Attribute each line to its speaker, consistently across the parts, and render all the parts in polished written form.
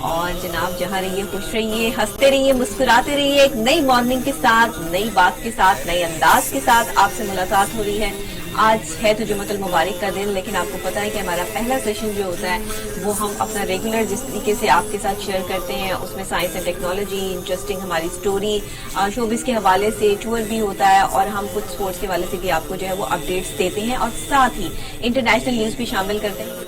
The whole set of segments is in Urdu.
Speaker 1: اور جناب جہاں رہیے خوش رہیے، ہنستے رہیے، مسکراتے رہیے، ایک نئی مارننگ کے ساتھ، نئی بات کے ساتھ، نئے انداز کے ساتھ آپ سے ملاقات ہو رہی ہے۔ آج ہے تو جمعۃ المبارک کا دن، لیکن آپ کو پتا ہے کہ ہمارا پہلا سیشن جو ہوتا ہے وہ ہم اپنا ریگولر جس طریقے سے آپ کے ساتھ شیئر کرتے ہیں، اس میں سائنس اینڈ ٹیکنالوجی، انٹرسٹنگ ہماری سٹوری، شوبز کے حوالے سے ٹور بھی ہوتا ہے، اور ہم کچھ سپورٹس کے حوالے سے بھی آپ کو جو ہے وہ اپڈیٹس دیتے ہیں، اور ساتھ ہی انٹرنیشنل نیوز بھی شامل کرتے ہیں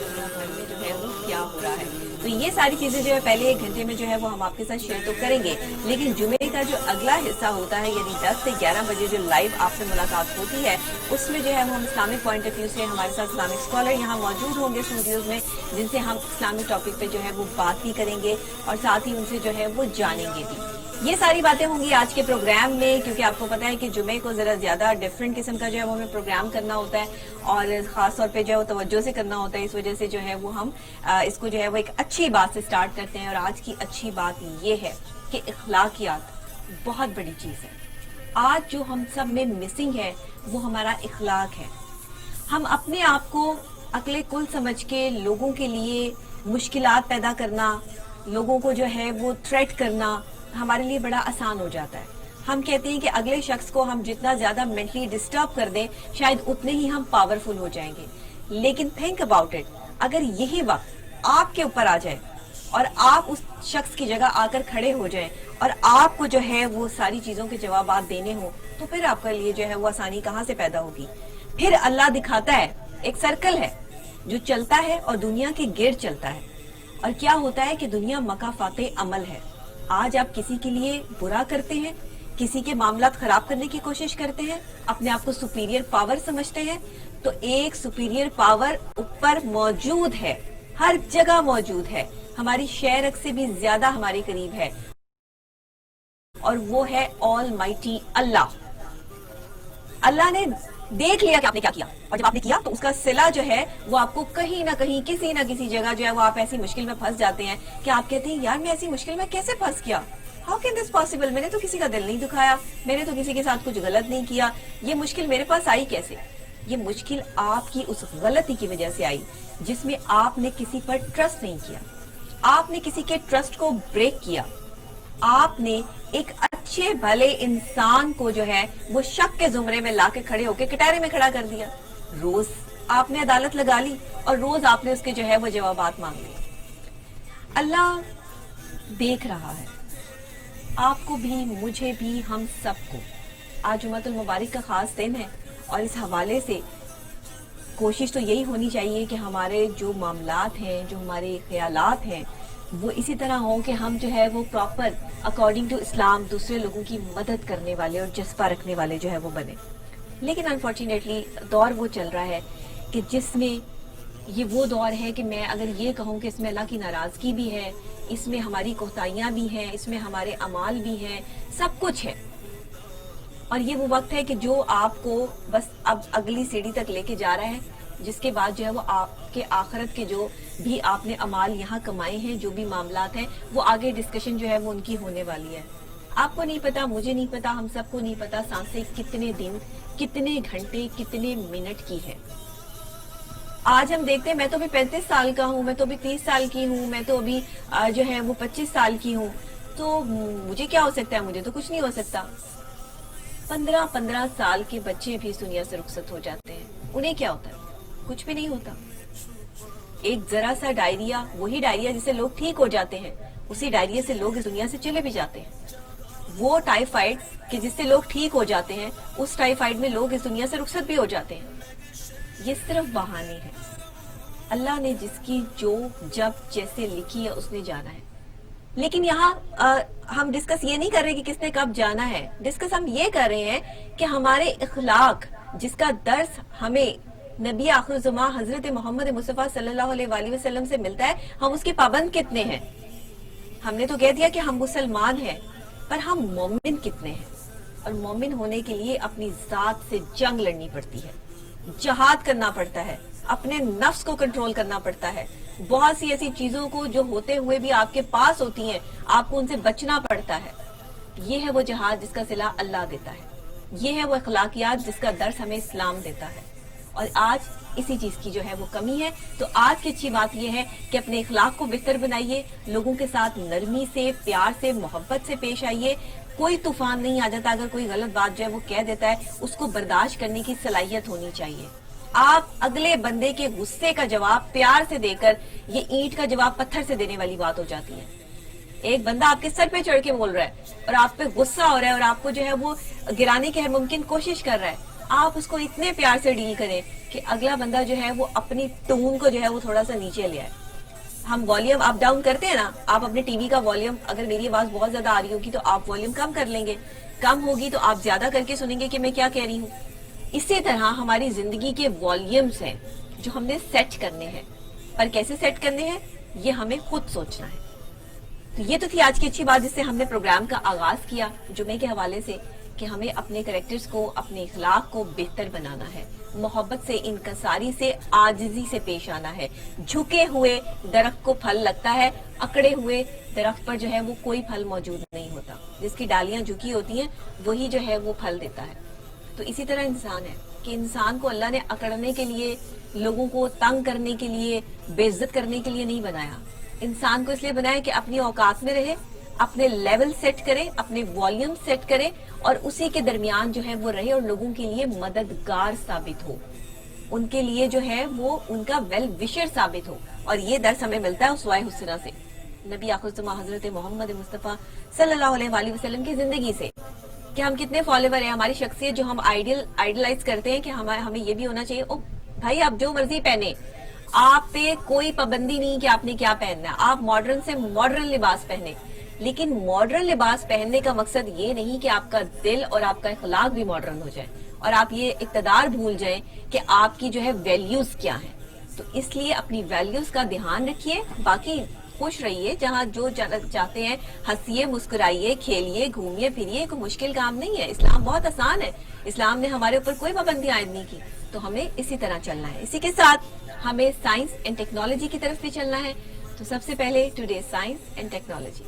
Speaker 1: جو ہے وہ کیا ہو رہا ہے۔ تو یہ ساری چیزیں جو ہے پہلے ایک گھنٹے میں جو ہے وہ ہم آپ کے ساتھ شیئر تو کریں گے، لیکن جمعے کا جو اگلا حصہ ہوتا ہے یعنی 10 سے 11 بجے جو لائیو آپ سے ملاقات ہوتی ہے، اس میں جو ہے وہ ہم اسلامک پوائنٹ آف ویو سے ہمارے ساتھ اسلامک اسکالر یہاں موجود ہوں گے اسٹوڈیوز میں، جن سے ہم اسلامک ٹاپک پہ جو ہے وہ بات بھی کریں گے اور ساتھ ہی ان سے جو ہے وہ جانیں گے بھی۔ یہ ساری باتیں ہوں گی آج کے پروگرام میں، کیونکہ آپ کو پتا ہے کہ جمعے کو ذرا زیادہ ڈیفرنٹ قسم کا جو ہے وہ ہمیں پروگرام کرنا ہوتا ہے، اور خاص طور پہ جو ہے وہ توجہ سے کرنا ہوتا ہے، اس وجہ سے جو ہے وہ ہم اس کو جو ہے وہ ایک اچھی بات سے سٹارٹ کرتے ہیں، اور آج کی اچھی بات یہ ہے کہ اخلاقیات بہت بڑی چیز ہے۔ آج جو ہم سب میں مسنگ ہے وہ ہمارا اخلاق ہے۔ ہم اپنے آپ کو عقل کل سمجھ کے لوگوں کے لیے مشکلات پیدا کرنا، لوگوں کو جو ہے وہ تھریٹ کرنا ہمارے لیے بڑا آسان ہو جاتا ہے۔ ہم کہتے ہیں کہ اگلے شخص کو ہم جتنا زیادہ مینٹلی ڈسٹرب کر دیں شاید اتنے ہی ہم پاورفل ہو جائیں گے، لیکن تھنک اباؤٹ اٹ، اگر یہی وقت آپ کے اوپر آ جائے اور آپ اس شخص کی جگہ آ کر کھڑے ہو جائیں اور آپ کو جو ہے وہ ساری چیزوں کے جوابات دینے ہوں، تو پھر آپ کے لیے جو ہے وہ آسانی کہاں سے پیدا ہوگی؟ پھر اللہ دکھاتا ہے ایک سرکل ہے جو چلتا ہے اور دنیا کے گرد چلتا ہے، اور کیا ہوتا ہے کہ دنیا مکافات عمل ہے۔ آج آپ کسی کے لیے برا کرتے ہیں، کسی کے معاملات خراب کرنے کی کوشش کرتے ہیں، اپنے آپ کو سپیریئر پاور سمجھتے ہیں، تو ایک سپیریئر پاور اوپر موجود ہے، ہر جگہ موجود ہے، ہماری شہرک سے بھی زیادہ ہمارے قریب ہے، اور وہ ہے آل مائٹی اللہ۔ اللہ نے دیکھ لیا کہ آپ نے کیا کیا، اور جب آپ نے کیا تو اس کا صلہ جو ہے وہ آپ کو کہیں نہ کہیں کسی نہ کسی جگہ جو ہے وہ آپ ایسی مشکل میں پھنس جاتے ہیں کہ آپ کہتے ہیں یار میں ایسی مشکل میں کیسے پھنس گیا، ہاؤ کین دس پاسبل، میں نے تو کسی کا دل نہیں دکھایا، میں نے تو کسی کے ساتھ کچھ غلط نہیں کیا، یہ مشکل میرے پاس آئی کیسے؟ یہ مشکل آپ کی اس غلطی کی وجہ سے آئی جس میں آپ نے کسی پر ٹرسٹ نہیں کیا، آپ نے کسی کے ٹرسٹ کو بریک کیا، آپ نے ایک اچھے بھلے انسان کو جو ہے وہ شک کے زمرے میں لا کے کھڑے ہو کے کٹارے میں کھڑا کر دیا۔ روز آپ نے عدالت لگا لی اور روز آپ نے اس کے جو ہے وہ جوابات مانگ لیے۔ اللہ دیکھ رہا ہے آپ کو بھی، مجھے بھی، ہم سب کو۔ آج جمعۃ المبارک کا خاص دن ہے، اور اس حوالے سے کوشش تو یہی ہونی چاہیے کہ ہمارے جو معاملات ہیں، جو ہمارے خیالات ہیں، وہ اسی طرح ہوں کہ ہم جو ہے وہ پراپر اکارڈنگ ٹو اسلام دوسرے لوگوں کی مدد کرنے والے اور جذبہ رکھنے والے جو ہے وہ بنے۔ لیکن انفارچونیٹلی دور وہ چل رہا ہے کہ جس میں یہ وہ دور ہے کہ میں اگر یہ کہوں کہ اس میں اللہ کی ناراضگی بھی ہے، اس میں ہماری کوتاہیاں بھی ہیں، اس میں ہمارے اعمال بھی ہیں، سب کچھ ہے، اور یہ وہ وقت ہے کہ جو آپ کو بس اب اگلی سیڑھی تک لے کے جا رہا ہے، جس کے بعد جو ہے وہ آپ کے آخرت کے جو بھی آپ نے اعمال یہاں کمائے ہیں، جو بھی معاملات ہیں، وہ آگے ڈسکشن جو ہے وہ ان کی ہونے والی ہے۔ آپ کو نہیں پتا، مجھے نہیں پتا، ہم سب کو نہیں پتا سانسیں کتنے دن، کتنے گھنٹے، کتنے منٹ کی ہے۔ آج ہم دیکھتے ہیں میں تو ابھی 35 سال کا ہوں، میں تو ابھی 30 سال کی ہوں، میں تو ابھی جو ہے وہ 25 سال کی ہوں، تو مجھے کیا ہو سکتا ہے؟ مجھے تو کچھ نہیں ہو سکتا۔ 15 سال کے بچے بھی اس دنیا سے رخصت ہو جاتے ہیں، انہیں کیا ہوتا ہے؟ کچھ بھی نہیں ہوتا۔ ایک ذرا سا ڈائریا، وہی ڈائریا جس سے لوگ ٹھیک ہو جاتے ہیں، اسی ڈائریا سے لوگ اس دنیا سے چلے بھی جاتے ہیں۔ وہ ٹائیفائڈ کہ جس سے لوگ ٹھیک ہو جاتے ہیں، اس ٹائیفائڈ میں لوگ اس دنیا سے رخصت بھی ہو جاتے ہیں۔ یہ صرف بہانے ہیں۔ اللہ نے جس کی جو جب جیسے لکھی ہے اس نے جانا ہے، لیکن یہاں ہم ڈسکس یہ نہیں کر رہے کہ کس نے کب جانا ہے، ڈسکس ہم یہ کر رہے ہیں کہ ہمارے اخلاق جس کا درس ہمیں نبی آخر الزماں حضرت محمد مصطفیٰ صلی اللہ علیہ وآلہ وسلم سے ملتا ہے، ہم اس کے پابند کتنے ہیں؟ ہم نے تو کہہ دیا کہ ہم مسلمان ہیں، پر ہم مومن کتنے ہیں؟ اور مومن ہونے کے لیے اپنی ذات سے جنگ لڑنی پڑتی ہے، جہاد کرنا پڑتا ہے، اپنے نفس کو کنٹرول کرنا پڑتا ہے، بہت سی ایسی چیزوں کو جو ہوتے ہوئے بھی آپ کے پاس ہوتی ہیں آپ کو ان سے بچنا پڑتا ہے۔ یہ ہے وہ جہاد جس کا صلہ اللہ دیتا ہے، یہ ہے وہ اخلاقیات جس کا درس ہمیں اسلام دیتا ہے۔ اور آج اسی چیز کی جو ہے وہ کمی ہے. تو آج کی اچھی بات یہ ہے کہ اپنے اخلاق کو بہتر بنائیے, لوگوں کے ساتھ نرمی سے, پیار سے, محبت سے پیش آئیے. کوئی طوفان نہیں آ جاتا, اگر کوئی غلط بات جو ہے وہ کہہ دیتا ہے اس کو برداشت کرنے کی صلاحیت ہونی چاہیے. آپ اگلے بندے کے غصے کا جواب پیار سے دے کر یہ اینٹ کا جواب پتھر سے دینے والی بات ہو جاتی ہے. ایک بندہ آپ کے سر پہ چڑھ کے بول رہا ہے اور آپ پہ غصہ ہو رہا ہے اور آپ کو جو ہے وہ گرانے کی ہر ممکن کوشش کر رہا ہے, آپ اس کو اتنے پیار سے ڈیل کریں کہ اگلا بندہ جو ہے وہ اپنی ٹون کو جو ہے وہ تھوڑا سا نیچے لے آئے. ہم والیوم اپ ڈاؤن کرتے ہیں نا, آپ اپنے ٹی وی کا والیوم, اگر میری آواز بہت زیادہ آ رہی ہوگی تو آپ والیوم کم کر لیں گے, کم ہوگی تو آپ زیادہ کر کے سنیں گے کہ میں کیا کہہ رہی ہوں. اسی طرح ہماری زندگی کے والیومز ہیں جو ہم نے سیٹ کرنے ہیں, پر کیسے سیٹ کرنے ہیں یہ ہمیں خود سوچنا ہے. تو یہ تو تھی آج کی اچھی بات جس سے ہم نے پروگرام کا آغاز کیا جمعے کے حوالے سے, کہ ہمیں اپنے کریکٹرز کو, اپنے اخلاق کو بہتر بنانا ہے, محبت سے, انکساری سے, عاجزی سے پیش آنا ہے. جھکے ہوئے درخت کو پھل لگتا ہے, اکڑے ہوئے درخت پر جو ہے وہ کوئی پھل موجود نہیں ہوتا. جس کی ڈالیاں جھکی ہوتی ہیں وہی جو ہے وہ پھل دیتا ہے. تو اسی طرح انسان ہے کہ انسان کو اللہ نے اکڑنے کے لیے, لوگوں کو تنگ کرنے کے لیے, بے عزت کرنے کے لیے نہیں بنایا. انسان کو اس لیے بنایا کہ اپنی اوقات میں رہے, اپنے لیول سیٹ کرے, اپنے والیوم سیٹ کرے اور اسی کے درمیان جو ہے وہ رہے اور لوگوں کے لیے مددگار ثابت ہو, ان کے لیے جو ہے وہ ان کا ویل وشر ثابت ہو. اور یہ درس ہمیں ملتا ہے اسوہ حسنہ سے, نبی آخر الزماں حضرت محمد مصطفیٰ صلی اللہ علیہ وآلہ وسلم کی زندگی سے, کہ ہم کتنے فالوور ہیں, ہماری شخصیت جو ہم آئیڈلائز کرتے ہیں کہ ہمیں یہ بھی ہونا چاہیے. او بھائی آپ جو مرضی پہنے, آپ پہ کوئی پابندی نہیں کہ آپ نے کیا پہننا ہے, آپ ماڈرن سے ماڈرن لباس پہنے, لیکن ماڈرن لباس پہننے کا مقصد یہ نہیں کہ آپ کا دل اور آپ کا اخلاق بھی ماڈرن ہو جائے اور آپ یہ اقتدار بھول جائیں کہ آپ کی جو ہے ویلیوز کیا ہیں. تو اس لیے اپنی ویلیوز کا دھیان رکھیے, باقی خوش رہیے, جہاں جو چاہتے ہیں ہنسیے, مسکرائیے, کھیلیے, گھومیے پھریے. کوئی مشکل کام نہیں ہے, اسلام بہت آسان ہے, اسلام نے ہمارے اوپر کوئی پابندی عائد نہیں کی. تو ہمیں اسی طرح چلنا ہے. اسی کے ساتھ ہمیں سائنس اینڈ ٹیکنالوجی کی طرف بھی چلنا ہے. تو سب سے پہلے ٹوڈے سائنس اینڈ ٹیکنالوجی.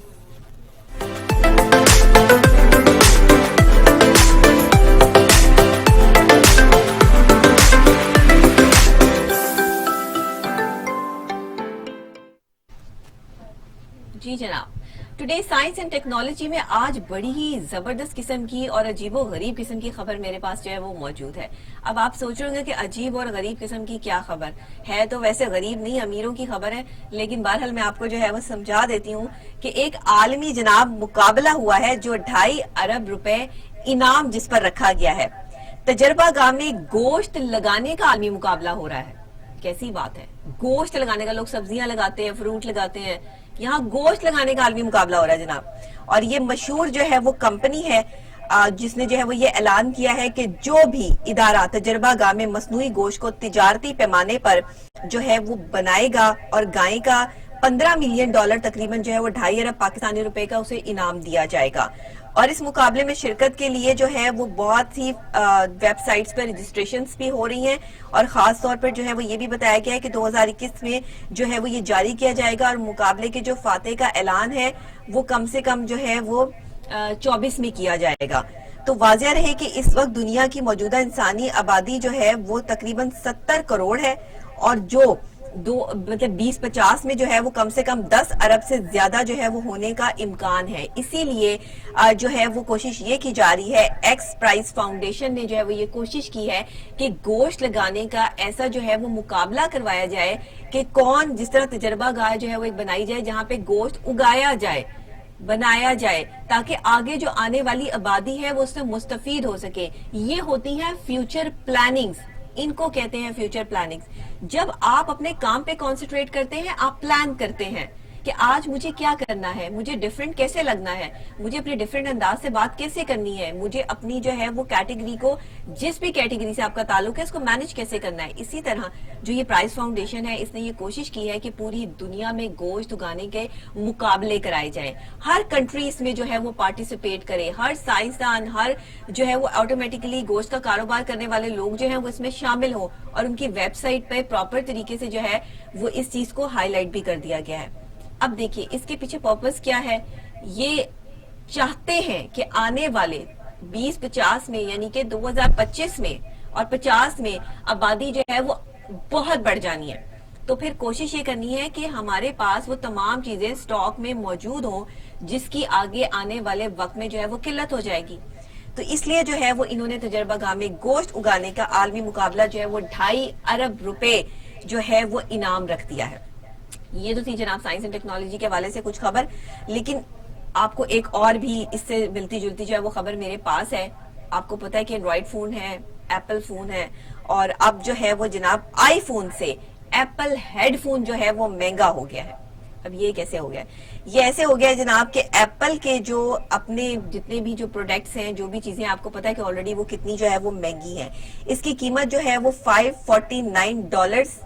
Speaker 1: جی جناب, ٹوڈے سائنس اینڈ ٹیکنالوجی میں آج بڑی ہی زبردست قسم کی اور عجیب و غریب قسم کی خبر میرے پاس جو ہے وہ موجود ہے. اب آپ سوچ رہے ہوں گے کہ عجیب اور غریب قسم کی کیا خبر ہے, تو ویسے غریب نہیں, امیروں کی خبر ہے, لیکن بہرحال میں آپ کو جو ہے وہ سمجھا دیتی ہوں کہ ایک عالمی جناب مقابلہ ہوا ہے جو 2.5 ارب روپے انعام جس پر رکھا گیا ہے. تجربہ گاہ میں گوشت لگانے کا عالمی مقابلہ ہو رہا ہے. کیسی بات ہے, گوشت لگانے کا, لوگ سبزیاں لگاتے ہیں, فروٹ لگاتے ہیں, یہاں گوشت لگانے کا عالمی مقابلہ ہو رہا ہے جناب. اور یہ مشہور جو ہے وہ کمپنی ہے جس نے جو ہے وہ یہ اعلان کیا ہے کہ جو بھی ادارہ تجربہ گاہ میں مصنوعی گوشت کو تجارتی پیمانے پر جو ہے وہ بنائے گا اور گائے گا, $15 ملین تقریباً جو ہے وہ 2.5 ارب پاکستانی روپے کا اسے انعام دیا جائے گا. اور اس مقابلے میں شرکت کے لیے جو ہے وہ بہت سی ویب سائٹس پر رجسٹریشنز بھی ہو رہی ہیں, اور خاص طور پر جو ہے وہ یہ بھی بتایا گیا ہے کہ 2021 میں جو ہے وہ یہ جاری کیا جائے گا, اور مقابلے کے جو فاتح کا اعلان ہے وہ کم سے کم جو ہے وہ 24 میں کیا جائے گا. تو واضح رہے کہ اس وقت دنیا کی موجودہ انسانی آبادی جو ہے وہ تقریباً 70 کروڑ ہے, اور جو 2050 میں جو ہے وہ کم سے کم 10 ارب سے زیادہ جو ہے وہ ہونے کا امکان ہے. اسی لیے جو ہے وہ کوشش یہ کی جا رہی ہے, ایکس پرائز فاؤنڈیشن نے جو ہے وہ یہ کوشش کی ہے کہ گوشت لگانے کا ایسا جو ہے وہ مقابلہ کروایا جائے کہ کون, جس طرح تجربہ گاہ جو ہے وہ ایک بنائی جائے جہاں پہ گوشت اگایا جائے, بنایا جائے, تاکہ آگے جو آنے والی آبادی ہے وہ اس سے مستفید ہو سکے. یہ ہوتی ہیں فیوچر پلاننگز, ان کو کہتے ہیں فیوچر پلاننگز. جب آپ اپنے کام پہ کانسنٹریٹ کرتے ہیں, آپ پلان کرتے ہیں کہ آج مجھے کیا کرنا ہے, مجھے ڈیفرنٹ کیسے لگنا ہے, مجھے اپنے ڈیفرنٹ انداز سے بات کیسے کرنی ہے, مجھے اپنی جو ہے وہ کیٹیگری کو, جس بھی کیٹیگری سے آپ کا تعلق ہے, اس کو مینج کیسے کرنا ہے. اسی طرح جو یہ پرائز فاؤنڈیشن ہے اس نے یہ کوشش کی ہے کہ پوری دنیا میں گوشت اگانے کے مقابلے کرائے جائیں, ہر کنٹری اس میں جو ہے وہ پارٹیسپیٹ کرے, ہر سائنسدان, ہر جو ہے وہ آٹومیٹکلی گوشت کا کاروبار کرنے والے لوگ جو ہیں وہ اس میں شامل ہوں, اور ان کی ویب سائٹ پہ پراپر طریقے سے جو ہے وہ اس چیز کو ہائی لائٹ بھی کر دیا گیا ہے. اب دیکھیے اس کے پیچھے پرپس کیا ہے, یہ چاہتے ہیں کہ آنے والے 2050 میں, یعنی کہ 2025 میں اور 50 میں آبادی جو ہے وہ بہت بڑھ جانی ہے. تو پھر کوشش یہ کرنی ہے کہ ہمارے پاس وہ تمام چیزیں سٹاک میں موجود ہوں جس کی آگے آنے والے وقت میں جو ہے وہ قلت ہو جائے گی. تو اس لیے جو ہے وہ انہوں نے تجربہ گاہ میں گوشت اگانے کا عالمی مقابلہ جو ہے وہ 2.5 ارب روپے جو ہے وہ انعام رکھ دیا ہے. یہ تو تھی جناب سائنس اینڈ ٹیکنالوجی کے حوالے سے کچھ خبر. لیکن آپ کو ایک اور بھی اس سے ملتی جلتی جو ہے وہ خبر میرے پاس ہے. آپ کو پتا ہے کہ اینڈرائڈ فون ہے, ایپل فون ہے, اور اب جو ہے وہ جناب آئی فون سے ایپل ہیڈ فون جو ہے وہ مہنگا ہو گیا ہے. اب یہ کیسے ہو گیا؟ یہ ایسے ہو گیا ہے جناب کہ ایپل کے جو اپنے جتنے بھی جو پروڈکٹس ہیں, جو بھی چیزیں, آپ کو پتا ہے کہ آلریڈی وہ کتنی جو ہے وہ مہنگی ہیں. اس کی قیمت جو ہے وہ $549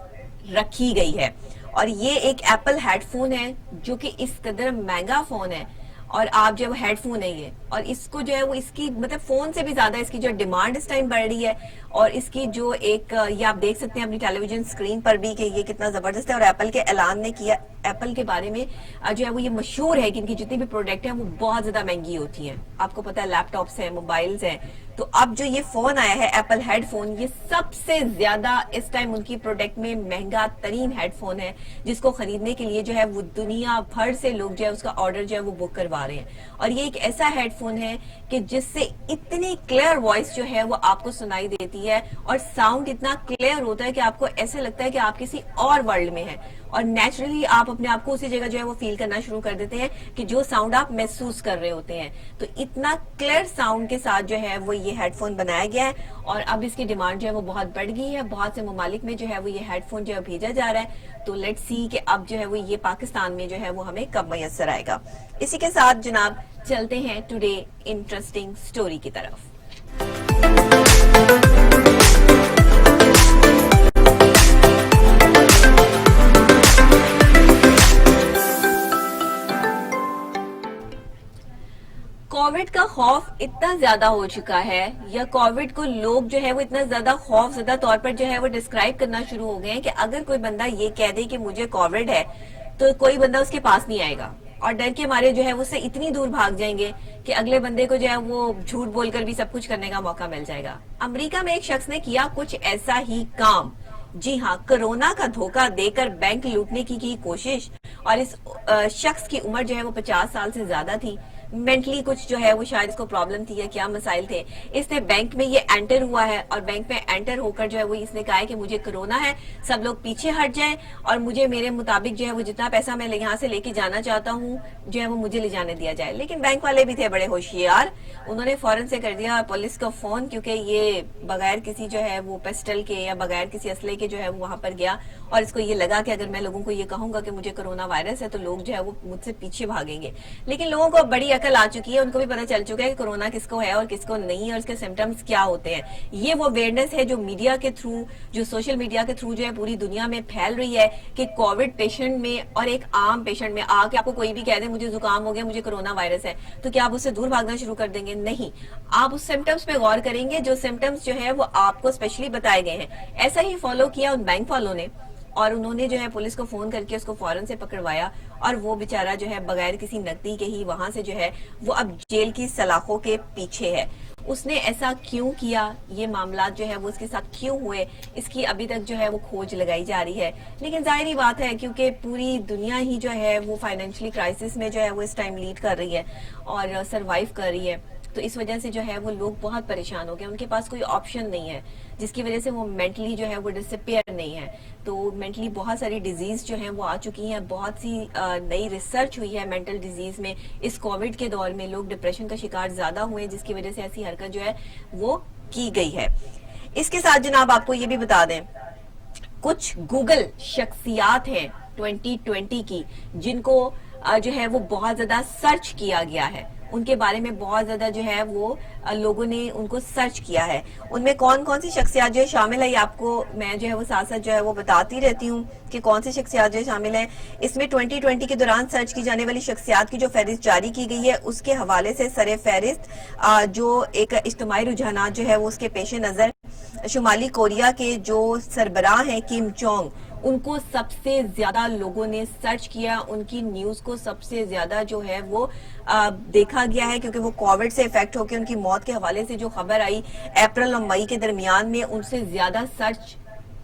Speaker 1: رکھی گئی ہے. اور یہ ایک ایپل ہیڈ فون ہے جو کہ اس قدر مہنگا فون ہے, اور آپ جو ہیڈ فون ہے یہ, اور اس کو جو ہے وہ اس کی مطلب فون سے بھی زیادہ اس کی جو ڈیمانڈ اس ٹائم بڑھ رہی ہے. اور اس کی جو ایک یہ آپ دیکھ سکتے ہیں اپنی ٹیلی ویژن اسکرین پر بھی کہ یہ کتنا زبردست ہے. اور ایپل کے اعلان نے کیا, ایپل کے بارے میں جو ہے وہ یہ مشہور ہے کہ ان کی جتنی بھی پروڈکٹ ہیں وہ بہت زیادہ مہنگی ہوتی ہیں. آپ کو پتا ہے لیپ ٹاپس ہیں, موبائلز ہیں. تو اب جو یہ فون آیا ہے ایپل ہیڈ فون, یہ سب سے زیادہ اس ٹائم ان کی پروڈکٹ میں مہنگا ترین ہیڈ فون ہے, جس کو خریدنے کے لیے جو ہے وہ دنیا بھر سے لوگ جو ہے اس کا آرڈر جو ہے وہ بک کروا رہے ہیں. اور یہ ایک ایسا ہیڈ فون ہے کہ جس سے اتنی کلیئر وائس جو ہے وہ آپ کو سنائی دیتی ہے, اور ساؤنڈ اتنا کلیئر ہوتا ہے کہ آپ کو ایسے لگتا ہے کہ آپ کسی اور ورلڈ میں ہیں, اور نیچرلی آپ اپنے آپ کو اسی جگہ جو ہے وہ فیل کرنا شروع کر دیتے ہیں کہ جو ساؤنڈ آپ محسوس کر رہے ہوتے ہیں. تو اتنا کلیئر ساؤنڈ کے ساتھ جو ہے وہ یہ ہیڈ فون بنایا گیا ہے, اور اب اس کی ڈیمانڈ جو ہے وہ بہت بڑھ گئی ہے. بہت سے ممالک میں جو ہے وہ یہ ہیڈ فون جو ہے بھیجا جا رہا ہے. تو لیٹ سی کہ اب جو ہے وہ یہ پاکستان میں جو ہے وہ ہمیں کب میسر آئے گا. اسی کے ساتھ جناب چلتے ہیں ٹوڈے انٹرسٹنگ سٹوری کی طرف. کووڈ کا خوف اتنا زیادہ ہو چکا ہے, یا کووڈ کو لوگ جو ہے وہ اتنا زیادہ خوف زدہ طور پر جو ہے وہ ڈسکرائب کرنا شروع ہو گئے ہیں کہ اگر کوئی بندہ یہ کہہ دے کہ مجھے کووڈ ہے تو کوئی بندہ اس کے پاس نہیں آئے گا, اور ڈر کے مارے جو ہے وہ اس سے اتنی دور بھاگ جائیں گے کہ اگلے بندے کو جو ہے وہ جھوٹ بول کر بھی سب کچھ کرنے کا موقع مل جائے گا. امریکہ میں ایک شخص نے کیا کچھ ایسا ہی کام. جی ہاں, کرونا کا دھوکہ دے کر بینک لوٹنے کی کوشش. اور اس شخص کی عمر جو ہے وہ 50 سال سے زیادہ تھی. مینٹلی کچھ جو ہے وہ شاید اس کو پرابلم تھی یا کیا مسائل تھے. اس نے بینک میں یہ انٹر ہوا ہے, اور بینک میں انٹر ہو کر جو ہے وہ اس نے کہا ہے کہ مجھے کرونا ہے, سب لوگ پیچھے ہٹ جائیں, اور مجھے میرے مطابق جو ہے وہ جتنا پیسہ میں یہاں سے لے کے جانا چاہتا ہوں جو ہے وہ مجھے لے جانے دیا جائے. لیکن بینک والے بھی تھے بڑے ہوشیار, انہوں نے فوراً سے کر دیا پولیس کو فون, کیونکہ یہ بغیر کسی جو ہے وہ پسٹل کے یا بغیر کسی اسلحے کے جو ہے وہ وہاں پر گیا, اور اس کو یہ لگا کہ اگر میں لوگوں کو یہ کہوں گا کہ مجھے کرونا وائرس ہے تو لوگ جو ہے وہ مجھ سے پیچھے بھاگیں گے. لیکن لوگوں کو بڑی عقل آ چکی ہے, ان کو بھی پتہ چل چکا ہے کہ کرونا کس کو ہے اور کس کو نہیں, اور اس کے سمپٹمز کیا ہوتے ہیں. یہ وہ اویئرنیس ہے جو میڈیا کے تھرو, جو سوشل میڈیا کے تھرو جو ہے پوری دنیا میں پھیل رہی ہے کہ کووڈ پیشنٹ میں اور ایک عام پیشنٹ میں آ کے آپ کو کوئی بھی کہہ دے مجھے زکام ہو گیا, مجھے کرونا وائرس ہے, تو کیا آپ اس سے دور بھاگنا شروع کر دیں گے؟ نہیں, آپ اس سمپٹمز پہ غور کریں گے جو سمپٹمز جو ہے وہ آپ کو اسپیشلی بتائے گئے ہیں. ایسا ہی فالو کیا ان بینک والوں نے, اور انہوں نے جو ہے پولیس کو فون کر کے اس کو فوراً سے پکڑوایا, اور وہ بیچارہ جو ہے بغیر کسی نقدی کے ہی وہاں سے جو ہے وہ اب جیل کی سلاخوں کے پیچھے ہے. اس نے ایسا کیوں کیا, یہ معاملات جو ہے وہ اس کے ساتھ کیوں ہوئے, اس کی ابھی تک جو ہے وہ کھوج لگائی جا رہی ہے. لیکن ظاہری بات ہے کیونکہ پوری دنیا ہی جو ہے وہ فائنینشلی کرائسس میں جو ہے وہ اس ٹائم لیڈ کر رہی ہے اور سروائیو کر رہی ہے, تو اس وجہ سے جو ہے وہ لوگ بہت پریشان ہو گئے. ان کے پاس کوئی آپشن نہیں ہے, جس کی وجہ سے وہ مینٹلی جو ہے وہ ڈسپیئر نہیں ہے. تو مینٹلی بہت ساری ڈیزیز جو ہیں وہ آ چکی ہیں, بہت سی نئی ریسرچ ہوئی ہے مینٹل ڈیزیز میں. اس کووڈ کے دور میں لوگ ڈپریشن کا شکار زیادہ ہوئے, جس کی وجہ سے ایسی حرکت جو ہے وہ کی گئی ہے. اس کے ساتھ جناب آپ کو یہ بھی بتا دیں, کچھ گوگل شخصیات ہیں 2020 کی جن کو جو ہے وہ بہت زیادہ سرچ کیا گیا ہے, ان کے بارے میں بہت زیادہ جو ہے وہ لوگوں نے ان کو سرچ کیا ہے. ان میں کون کون سی شخصیات جو ہے شامل ہے, یہ آپ کو میں جو ہے وہ ساتھ ساتھ جو ہے وہ بتاتی رہتی ہوں کہ کون سی شخصیات جو ہے شامل ہیں. اس میں 2020 کے دوران سرچ کی جانے والی شخصیات کی جو فہرست جاری کی گئی ہے, اس کے حوالے سے سر فہرست جو ایک اجتماعی رجحانات جو ہے وہ اس کے پیش نظر شمالی کوریا کے جو سربراہ ہیں کم جونگ, ان کو سب سے زیادہ لوگوں نے سرچ کیا, ان کی نیوز کو سب سے زیادہ جو ہے وہ دیکھا گیا ہے, کیونکہ وہ کووڈ سے افیکٹ ہو کے ان کی موت کے حوالے سے جو خبر آئی اپریل اور مئی کے درمیان میں, ان سے زیادہ سرچ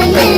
Speaker 2: Yeah.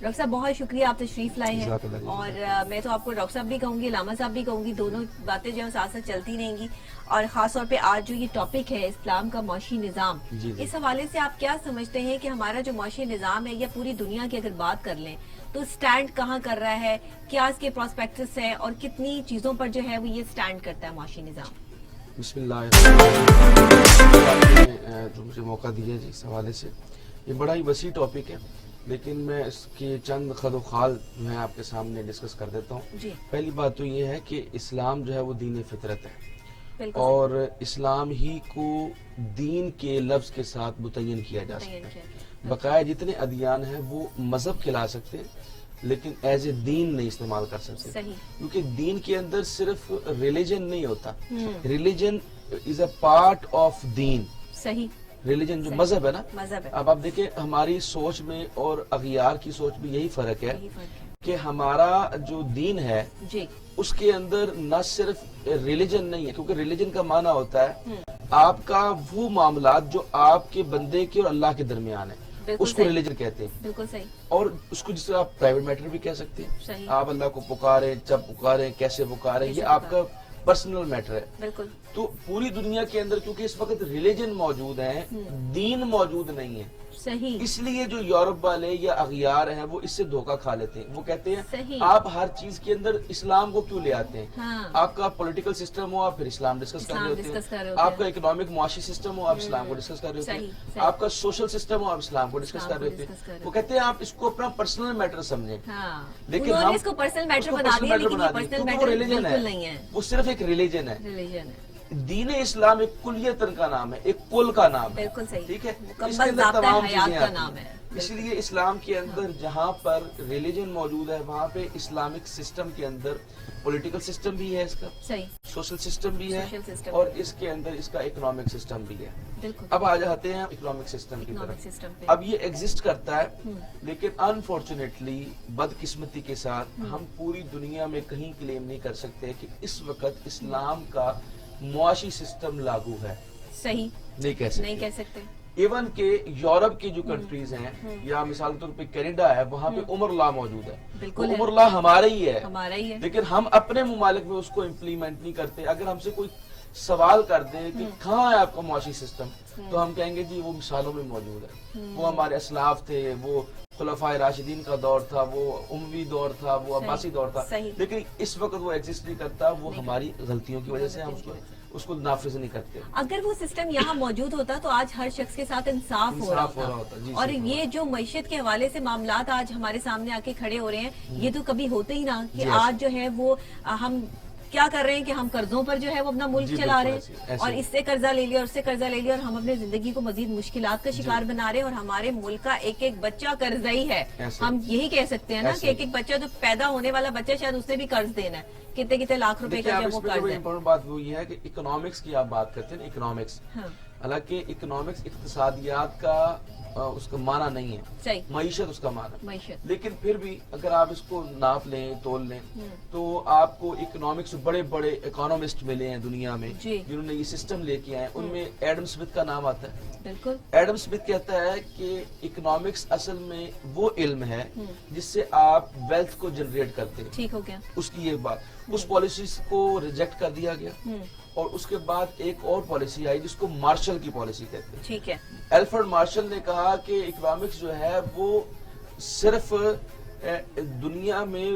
Speaker 1: ڈاکٹر صاحب بہت شکریہ آپ تشریف لائے ہیں, اور میں تو آپ کو ڈاکٹر صاحب بھی کہوں گی, علامہ صاحب بھی کہوں گی, دونوں باتیں جو ہے ساتھ ساتھ چلتی رہیں گی. اور خاص طور پہ آج جو یہ ٹاپک ہے اسلام کا معاشی نظام, اس حوالے سے آپ کیا سمجھتے ہیں کہ ہمارا جو معاشی نظام ہے یا پوری دنیا کی اگر بات کر لیں تو سٹینڈ کہاں کر رہا ہے, کیا اس کے پراسپیکٹس ہیں, اور کتنی چیزوں پر جو ہے وہ یہ سٹینڈ کرتا ہے معاشی نظام؟
Speaker 2: بسم اللہ جو مجھے موقع دیا جی اس حوالے سے, یہ بڑا ہی وسیع ٹاپک ہے, لیکن میں اس کے چند خد و خال جو ہے آپ کے سامنے ڈسکس کر دیتا ہوں. پہلی بات تو یہ ہے کہ اسلام جو ہے وہ دین فطرت ہے, اور اسلام ہی کو دین کے لفظ کے ساتھ متعین کیا جا سکتا ہے. بقایا جتنے ادیان ہیں وہ مذہب کھلا سکتے ہیں, لیکن ایز اے دین نہیں استعمال کر سکتے, کیونکہ دین کے اندر صرف ریلیجن نہیں ہوتا, religion is a part of دین.
Speaker 1: صحیح,
Speaker 2: ریلیجن جو مذہب ہے نا, اب آپ دیکھیں ہماری سوچ میں اور اغیار کی سوچ میں یہی فرق ہے کہ ہمارا جو دین ہے اس کے اندر نہ صرف ریلیجن نہیں ہے, کیونکہ ریلیجن کا معنی ہوتا ہے آپ کا وہ معاملات جو آپ کے بندے کے اور اللہ کے درمیان ہے, اس کو ریلیجن کہتے ہیں.
Speaker 1: بالکل صحیح.
Speaker 2: اور اس کو جس طرح آپ پرائیویٹ میٹر بھی کہہ سکتے ہیں, آپ اللہ کو پکاریں, جب پکاریں, کیسے پکاریں, یہ آپ کا پرسنل میٹر ہے. بالکل. تو پوری دنیا کے اندر کیونکہ اس وقت ریلیجن موجود ہیں, دین موجود نہیں ہے, صحیح, اس لیے جو یورپ والے یا اغیار ہیں وہ اس سے دھوکہ کھا لیتے ہیں. وہ کہتے ہیں آپ ہر چیز کے اندر اسلام کو کیوں لے آتے ہیں, آپ کا پولیٹیکل سسٹم ہو آپ پھر اسلام ڈسکس کر رہے ہوتے ہیں, آپ کا اکنامک معاشی سسٹم ہو آپ اسلام کو ڈسکس کر رہے ہوتے ہیں, آپ کا سوشل سسٹم ہو آپ اسلام کو ڈسکس کر رہے ہوتے ہیں. وہ کہتے ہیں آپ اس کو اپنا پرسنل میٹر سمجھیں, لیکن ہم اس کو پرسنل میٹر بنا دیا, وہ ریلیجن ہے, وہ صرف ایک ریلیجن ہے. دین اسلام ایک کلیتن کا نام ہے, ایک کل کا نام ہے. بالکل صحیح, ٹھیک ہے, اس کے اندر تمام چیزیں آتی ہیں. اس لیے اسلام کے اندر جہاں پر ریلیجن موجود ہے وہاں پہ اسلامک سسٹم کے اندر پولیٹیکل سسٹم بھی ہے, اس کا سوشل سسٹم بھی ہے, اور اس کے اندر اس کا اکنامک سسٹم بھی ہے. اب آ جاتے ہیں اکنامک سسٹم کی طرف. اب یہ ایگزسٹ کرتا ہے, لیکن انفارچونیٹلی بدقسمتی کے ساتھ ہم پوری دنیا میں کہیں کلیم نہیں کر سکتے کہ اس وقت اسلام کا معاشی سسٹم لاگو ہے. صحیح, نہیں کہہ سکتے. ایون کہ یورپ کی جو کنٹریز ہیں, یا مثال کے طور پہ کینیڈا ہے, وہاں پہ عمر لا موجود ہے. عمر لا ہمارا ہی ہے, لیکن ہم اپنے ممالک میں اس کو امپلیمنٹ نہیں کرتے. اگر ہم سے کوئی سوال کر دیں کہ کہاں ہے آپ کا معاشی سسٹم, تو ہم کہیں گے جی وہ مثالوں میں موجود ہے, وہ ہمارے اسلاف تھے, وہ خلفائے راشدین کا دور تھا, وہ اموی دور تھا, وہ عباسی دور تھا, لیکن اس وقت وہ ایگزسٹ نہیں کرتا. وہ ہماری غلطیوں کی وجہ سے ہم اس کو نافذ نہیں کرتے. اگر وہ سسٹم یہاں موجود ہوتا تو آج ہر شخص کے ساتھ انصاف ہو رہا ہوتا. اور یہ جو معیشت کے حوالے سے معاملات آج ہمارے سامنے آ کے کھڑے ہو رہے ہیں, یہ تو کبھی ہوتے ہی نہ کہ آج جو ہے وہ ہم کیا کر رہے ہیں کہ ہم قرضوں پر جو ہے وہ اپنا ملک چلا رہے ہیں, اور اس سے قرضہ لے لیا اور اس سے قرضہ لے لیا, اور ہم اپنے زندگی کو مزید مشکلات کا شکار بنا رہے ہیں, اور ہمارے ملک کا ایک ایک بچہ قرضائی ہے. ہم یہی کہہ سکتے ہیں نا کہ ایک ایک بچہ جو پیدا ہونے والا بچہ شاید اسے بھی قرض دینا ہے, کتنے کتنے لاکھ روپے کا جو وہ قرض ہے. امپورٹنٹ بات وہ یہ ہے کہ اکنامکس کی آپ بات کرتے ہیں, اکنامکس, حالانکہ اکنامکس اقتصادیات کا اس کا معنی نہیں ہے, معیشت اس کا معنی, لیکن پھر بھی اگر آپ اس کو ناپ لیں, تول لیں, تو آپ کو اکنامکس بڑے بڑے اکانومسٹ ملے ہیں دنیا میں جنہوں نے یہ سسٹم لے کے آئے. ان میں ایڈم اسمتھ کا نام آتا ہے. بالکل, ایڈم اسمتھ کہتا ہے کہ اکنامکس اصل میں وہ علم ہے جس سے آپ ویلتھ کو جنریٹ کرتے ہیں. ٹھیک ہو گیا, اس کی یہ بات, اس پالیسیز کو ریجیکٹ کر دیا گیا, اور اس کے بعد ایک اور پالیسی آئی جس کو مارشل کی پالیسی کہتے ہیں. ٹھیک ہے, الفریڈ مارشل نے کہا کہ اکنامکس جو ہے وہ صرف دنیا میں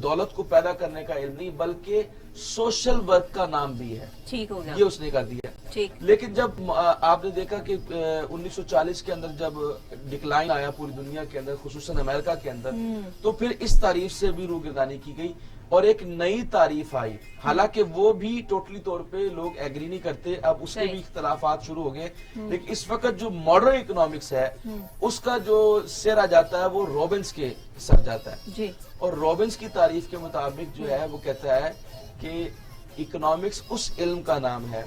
Speaker 2: دولت کو پیدا کرنے کا علم نہیں بلکہ سوشل ورک کا نام بھی ہے. ٹھیک ہو گیا, یہ اس نے کر دیا. لیکن جب آپ نے دیکھا کہ 1940 کے اندر جب ڈکلائن آیا پوری دنیا کے اندر, خصوصاً امریکہ کے اندر, تو پھر اس تعریف سے بھی روگردانی کی گئی اور ایک نئی تعریف آئی. حالانکہ وہ بھی ٹوٹلی طور پہ لوگ ایگری نہیں کرتے, اب اس کے بھی اختلافات شروع ہو گئے, لیکن اس وقت جو ماڈرن اکنامکس ہے اس کا جو سر آ جاتا ہے وہ رابنس کے سر جاتا ہے. اور رابنس کی تعریف کے مطابق جو ہے وہ کہتا ہے کہ اکنامکس اس علم کا نام ہے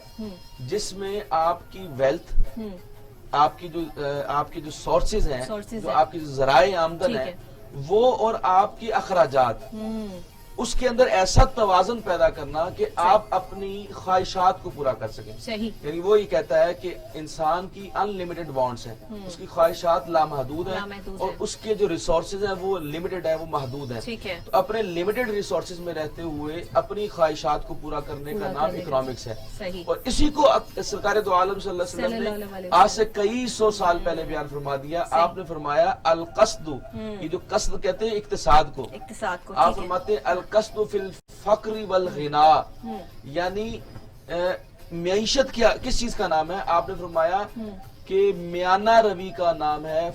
Speaker 2: جس میں آپ کی ویلتھ, آپ کی جو سورسز ہیں, جو آپ کی ذرائع آمدن ہیں, وہ اور آپ کی اخراجات, اس کے اندر ایسا توازن پیدا کرنا کہ آپ اپنی خواہشات کو پورا کر سکیں.
Speaker 1: صحیح.
Speaker 2: یعنی وہ یہ کہتا ہے کہ انسان کی ان لمیٹڈ وانٹس ہیں, اس کی خواہشات لامحدود ہیں, اور اس کے جو ریسورسز ہیں وہ لمیٹڈ ہیں, وہ محدود ہیں. تو اپنے لمیٹڈ ریسورسز میں رہتے ہوئے اپنی خواہشات کو پورا کرنے کا نام اکنامکس ہے. اور اسی کو سرکار دو عالم صلی اللہ علیہ وسلم نے آج سے کئی سو سال پہلے بیان فرما دیا. آپ نے فرمایا القصد, یہ جو قصد کہتے ہیں اقتصاد کو, آپ فرماتے ہیں القصد فی الفقر والغنا, یعنی معیشت کیا کس چیز کا نام ہے؟ آپ نے فرمایا کہ میانہ روی کا نام ہے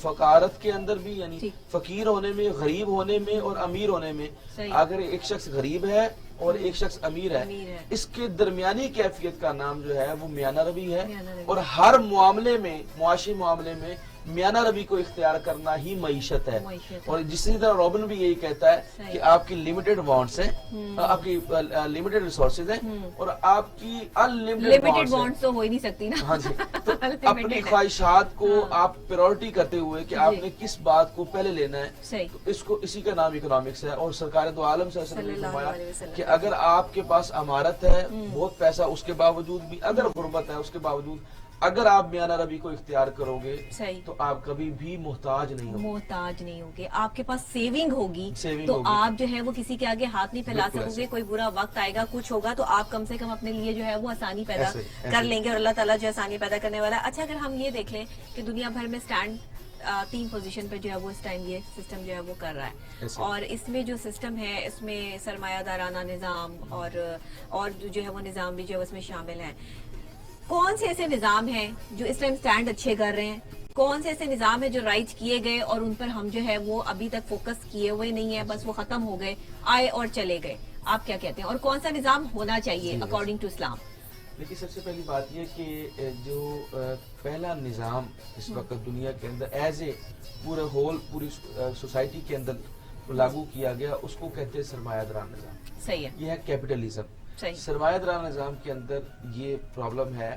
Speaker 2: فقارت کے اندر بھی, یعنی فقیر ہونے میں, غریب ہونے میں اور امیر ہونے میں. اگر ایک شخص غریب ہے اور ایک شخص امیر ہے, اس کے درمیانی کیفیت کا نام جو ہے وہ میانہ روی ہے. اور ہر معاملے میں, معاشی معاملے میں میانہ روی کو اختیار کرنا ہی معیشت ہے. اور جسی طرح روبن بھی یہی کہتا ہے کہ آپ کی لمیٹڈ وانٹس ہیں, آپ کی لمیٹڈ ریسورسز ہیں, اور آپ کی ان لمیٹڈ
Speaker 1: وانٹس تو ہو ہی نہیں سکتی نا.
Speaker 2: ہاں جی, تو اپنی خواہشات کو آپ پریورٹی کرتے ہوئے کہ آپ نے کس بات کو پہلے لینا ہے, تو اسی کا نام اکنامکس ہے. اور سرکار دو عالم صلی اللہ علیہ وسلم نے فرمایا کہ اگر آپ کے پاس عمارت ہے, بہت پیسہ, اس کے باوجود بھی اگر غربت ہے, اس کے باوجود اگر آپ میانہ روی کو اختیار کرو گے تو آپ کبھی بھی محتاج نہیں
Speaker 1: ہوگے. آپ کے پاس سیونگ ہوگی تو آپ جو ہے وہ کسی کے آگے ہاتھ نہیں پھیلا سکو گے. کوئی برا وقت آئے گا, کچھ ہوگا, تو آپ کم سے کم اپنے لیے جو ہے وہ آسانی پیدا کر لیں گے, اور اللہ تعالیٰ جو آسانی پیدا کرنے والا ہے. اچھا, اگر ہم یہ دیکھ لیں کہ دنیا بھر میں سٹینڈ 3 پوزیشن پہ جو ہے وہ اس ٹائم یہ سسٹم جو ہے وہ کر رہا ہے, اور اس میں جو سسٹم ہے اس میں سرمایہ دارانہ نظام اور جو ہے وہ نظام بھی جو ہے اس میں شامل ہے. کون سے ایسے نظام ہیں جو اس ٹائم سٹینڈ اچھے کر رہے ہیں؟ کون سے ایسے نظام ہیں جو رائج کیے گئے اور ان پر ہم جو ہے وہ ابھی تک فوکس کیے ہوئے نہیں ہے, بس وہ ختم ہو گئے, آئے اور چلے گئے؟ آپ کیا کہتے ہیں, اور کون سا نظام ہونا چاہیے اکارڈنگ ٹو اسلام؟
Speaker 2: لیکن سب سے پہلی بات یہ کہ جو پہلا نظام اس وقت دنیا کے اندر ایز اے پوری سوسائٹی کے اندر لاگو کیا گیا, اس کو کہتے ہیں سرمایہ دارانہ نظام.
Speaker 1: صحیح ہے.
Speaker 2: یہ ہے کیپٹلزم. سرمایہ دارانہ نظام کے اندر یہ پرابلم ہے,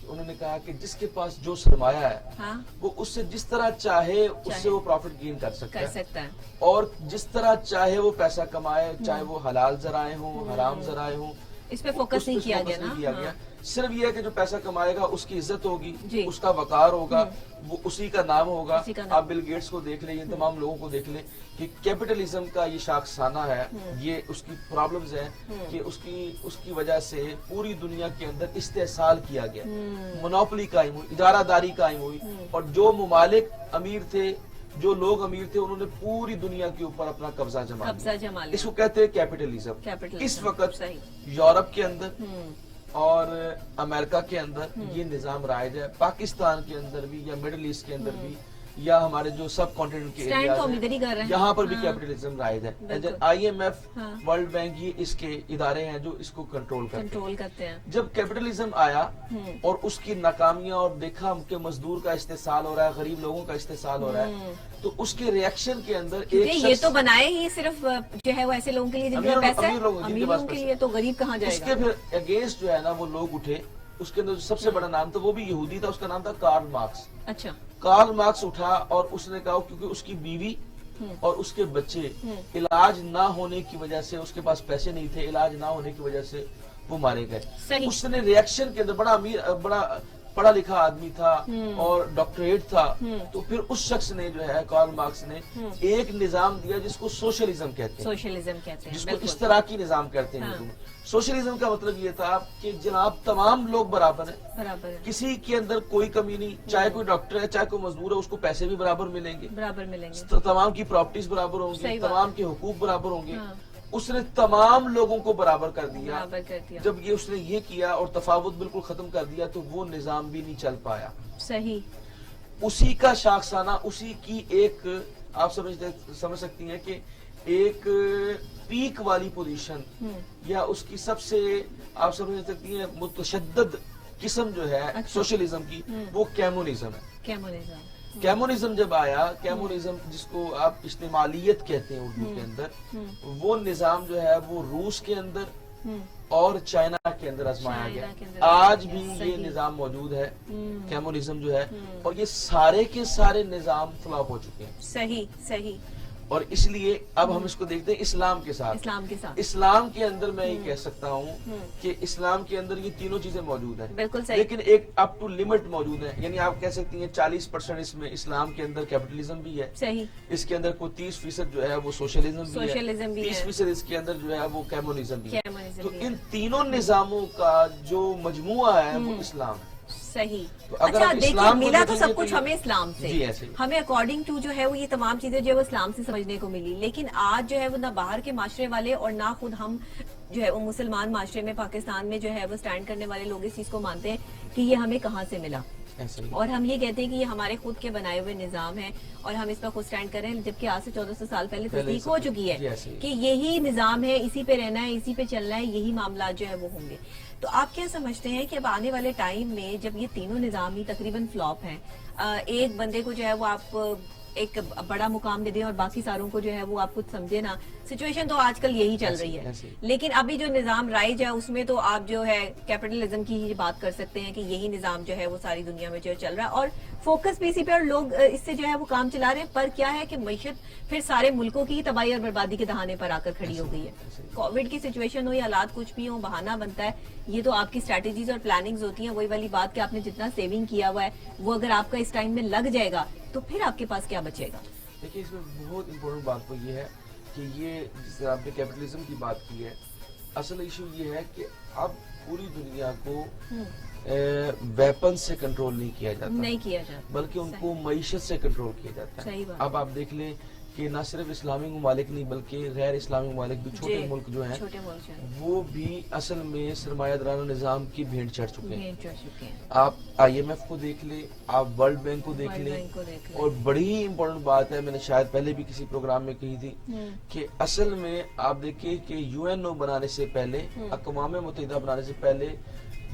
Speaker 2: انہوں نے کہا کہ جس کے پاس جو سرمایہ ہے وہ اس سے جس طرح چاہے اس سے وہ پروفٹ گین کر سکتا ہے, اور جس طرح چاہے وہ پیسہ کمائے, چاہے وہ حلال ذرائع ہوں, حرام ذرائع ہوں,
Speaker 1: اس پہ فوکس نہیں کیا گیا.
Speaker 2: صرف یہ ہے کہ جو پیسہ کمائے گا اس کی عزت ہوگی, اس کا وقار ہوگا, وہ اسی کا نام ہوگا. آپ بل گیٹس کو دیکھ لیں, یہ تمام لوگوں کو دیکھ لیں کہ کیپٹلزم کا یہ شاخسانہ ہے, یہ اس کی پرابلمز ہیں کہ اس کی وجہ سے پوری دنیا کے اندر استحصال کیا گیا, مونوپلی قائم ہوئی, ادارہ داری قائم ہوئی, اور جو ممالک امیر تھے, جو لوگ امیر تھے, انہوں نے پوری دنیا کے اوپر اپنا قبضہ جما لیا. اس کو کہتے ہیں کیپٹلزم. اس وقت یورپ کے اندر اور امریکہ کے اندر یہ نظام رائج ہے, پاکستان کے اندر بھی, یا مڈل ایسٹ کے اندر بھی, یا ہمارے جو سب کانٹیننٹ کے ایریاز ہیں یہاں پر بھی کیپٹلزم رائج ہے. I M F, world bank, یہ اس کے ادارے ہیں جو اس کو کنٹرول کرتے ہیں. جب کیپٹلزم آیا اور اس کی ناکامیاں, اور دیکھا کہ مزدور کا استحصال ہو رہا ہے, غریب لوگوں کا استحصال ہو رہا ہے, تو اس کے ریئیکشن کے اندر
Speaker 1: یہ تو بنائے ہی صرف جو ہے وہ ایسے لوگوں کے لیے جن کے پاس پیسہ ہے, امیر لوگوں کے لیے, تو غریب کہاں جائے گا.
Speaker 2: اس کے پھر اگینسٹ جو ہے نا وہ لوگ اٹھے. اس کے اندر جو سب سے بڑا نام تھا وہ بھی یہودی تھا, اس کا نام تھا کارل مارکس.
Speaker 1: اچھا.
Speaker 2: کارل مارکس اٹھا اور اس نے کہا, کیونکہ اس کی بیوی اور اس کے بچے علاج نہ ہونے کی وجہ سے, اس کے پاس پیسے نہیں تھے, علاج نہ ہونے کی وجہ سے وہ مارے گئے. اس نے ریئیکشن کے اندر, بڑا امیر, بڑا پڑھا لکھا آدمی تھا اور ڈاکٹریٹ تھا, تو پھر اس شخص نے جو ہے, کارل مارکس نے ایک نظام دیا جس کو سوشلزم کہتے ہیں, جس کو اس طرح کی نظام کہتے ہیں. سوشلزم کا مطلب یہ تھا کہ جناب تمام لوگ برابر ہیں, کسی کے اندر کوئی کمی نہیں, چاہے کوئی ڈاکٹر ہے, چاہے کوئی مزدور ہے, اس کو پیسے بھی برابر ملیں گے, تمام کی پراپرٹیز برابر ہوں گی, تمام کے حقوق برابر ہوں گے. اس نے تمام لوگوں کو برابر کر دیا. جب یہ اس نے یہ کیا اور تفاوت بالکل ختم کر دیا, تو وہ نظام بھی نہیں چل پایا.
Speaker 1: صحیح.
Speaker 2: اسی کا شاخسانہ, اسی کی ایک, آپ سمجھ سکتی ہیں کہ ایک پیک والی پوزیشن, یا اس کی سب سے, آپ سمجھ سکتی ہیں, متشدد قسم جو ہے سوشلزم کی, وہ کیمونزم ہے. کیمونزم جب آیا, کیمونزم جس کو آپ اجتماعیت کہتے ہیں اردو کے اندر, وہ نظام جو ہے وہ روس کے اندر اور چائنا کے اندر آزمایا گیا. آج بھی یہ نظام موجود ہے, کیمونزم جو ہے, اور یہ سارے کے سارے نظام فلاپ ہو چکے ہیں.
Speaker 1: صحیح.
Speaker 2: اور اس لیے اب ہم اس کو دیکھتے ہیں اسلام کے ساتھ. اسلام کے اندر میں یہ کہہ سکتا ہوں کہ اسلام کے اندر یہ تینوں چیزیں موجود ہیں,
Speaker 1: بالکل صحیح,
Speaker 2: لیکن ایک اپ ٹو لمٹ موجود ہے. یعنی آپ کہہ سکتی ہیں 40% اس میں اسلام کے اندر کیپٹلزم بھی ہے,
Speaker 1: صحیح,
Speaker 2: اس کے اندر کوئی 30% جو ہے وہ سوشلزم بھی ہے, 30% اس کے اندر جو ہے وہ کمیونزم بھی ہے. تو ان تینوں نظاموں کا جو مجموعہ ہے وہ اسلام ہے.
Speaker 1: صحیح.
Speaker 2: اچھا
Speaker 1: دیکھیے ملا تو سب کچھ ہمیں اسلام سے, ہمیں اکارڈنگ ٹو جو ہے وہ یہ تمام چیزیں جو ہے وہ اسلام سے سمجھنے کو ملی, لیکن آج جو ہے وہ نہ باہر کے معاشرے والے اور نہ خود ہم جو ہے وہ مسلمان معاشرے میں پاکستان میں جو ہے وہ سٹینڈ کرنے والے لوگ اس چیز کو مانتے ہیں کہ یہ ہمیں کہاں سے ملا, اور ہم یہ کہتے ہیں کہ یہ ہمارے خود کے بنائے ہوئے نظام ہے اور ہم اس پر خود سٹینڈ کر رہے ہیں, جبکہ آج سے 1400 سال پہلے تصدیق ہو چکی ہے کہ یہی نظام ہے, اسی پہ رہنا ہے, اسی پہ چلنا ہے, یہی معاملات جو ہے وہ ہوں گے. تو آپ کیا سمجھتے ہیں کہ اب آنے والے ٹائم میں جب یہ تینوں نظام ہی تقریباً فلاپ ہیں, ایک بندے کو جو ہے وہ آپ ایک بڑا مقام دے دیں اور باقی ساروں کو جو ہے وہ آپ خود سمجھے نا, سچویشن تو آج کل یہی چل رہی ہے, لیکن ابھی جو نظام رائج ہے اس میں تو آپ جو ہے کیپٹلزم کی ہی بات کر سکتے ہیں کہ یہی نظام جو ہے وہ ساری دنیا میں جو چل رہا ہے, اور فوکس بھی اسی پہ, اور لوگ اس سے جو ہے وہ کام چلا رہے ہیں. پر کیا ہے کہ معیشت پھر سارے ملکوں کی تباہی اور بربادی کے دہانے پر آ کر کھڑی ہو گئی ہے. کووڈ کی سچویشن ہو یا حالات کچھ بھی ہو, بہانہ بنتا ہے. یہ تو آپ کی اسٹریٹجیز اور پلاننگز ہوتی ہیں, وہی والی بات کہ آپ نے جتنا سیونگ کیا ہوا ہے وہ اگر آپ کا اس ٹائم میں لگ جائے گا تو پھر آپ کے پاس کیا بچے گا.
Speaker 2: دیکھیے اس میں بہت امپورٹنٹ بات تو یہ ہے کہ یہ جس طرح آپ نے کیپٹلزم کی بات کی ہے, اصل ایشو یہ ہے کہ اب پوری دنیا کو ویپن سے کنٹرول نہیں کیا جاتا, بلکہ ان کو معیشت سے کنٹرول کیا جاتا ہے. اب آپ دیکھ لیں کہ نہ صرف اسلامی ممالک نہیں بلکہ غیر اسلامی ممالک بھی, چھوٹے ملک جو ہیں وہ بھی اصل میں سرمایہ دارانہ نظام کی بھینٹ چڑھ چکے ہیں. آپ IMF کو دیکھ لیں, آپ ورلڈ بینک کو دیکھ لیں, اور بڑی ہی امپورٹنٹ بات ہے, میں نے شاید پہلے بھی کسی پروگرام میں کہی تھی کہ اصل میں آپ دیکھیں کہ UNO بنانے سے پہلے, اقوام متحدہ بنانے سے پہلے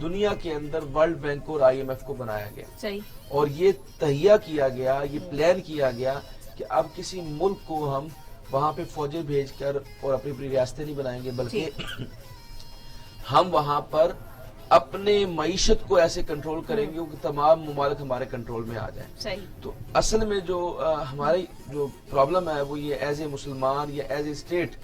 Speaker 2: دنیا کے اندر ورلڈ بینک اور IMF کو بنایا گیا, اور یہ تہیہ کیا گیا, یہ پلان کیا گیا کہ اب کسی ملک کو ہم وہاں پہ فوجیں بھیج کر اور اپنی اپنی ریاستیں نہیں بنائیں گے, بلکہ ہم وہاں پر اپنے معیشت کو ایسے کنٹرول کریں گے کہ تمام ممالک ہمارے کنٹرول میں آ جائیں. تو اصل میں جو ہماری جو پرابلم ہے وہ یہ ایز اے مسلمان یا ایز اے اسٹیٹ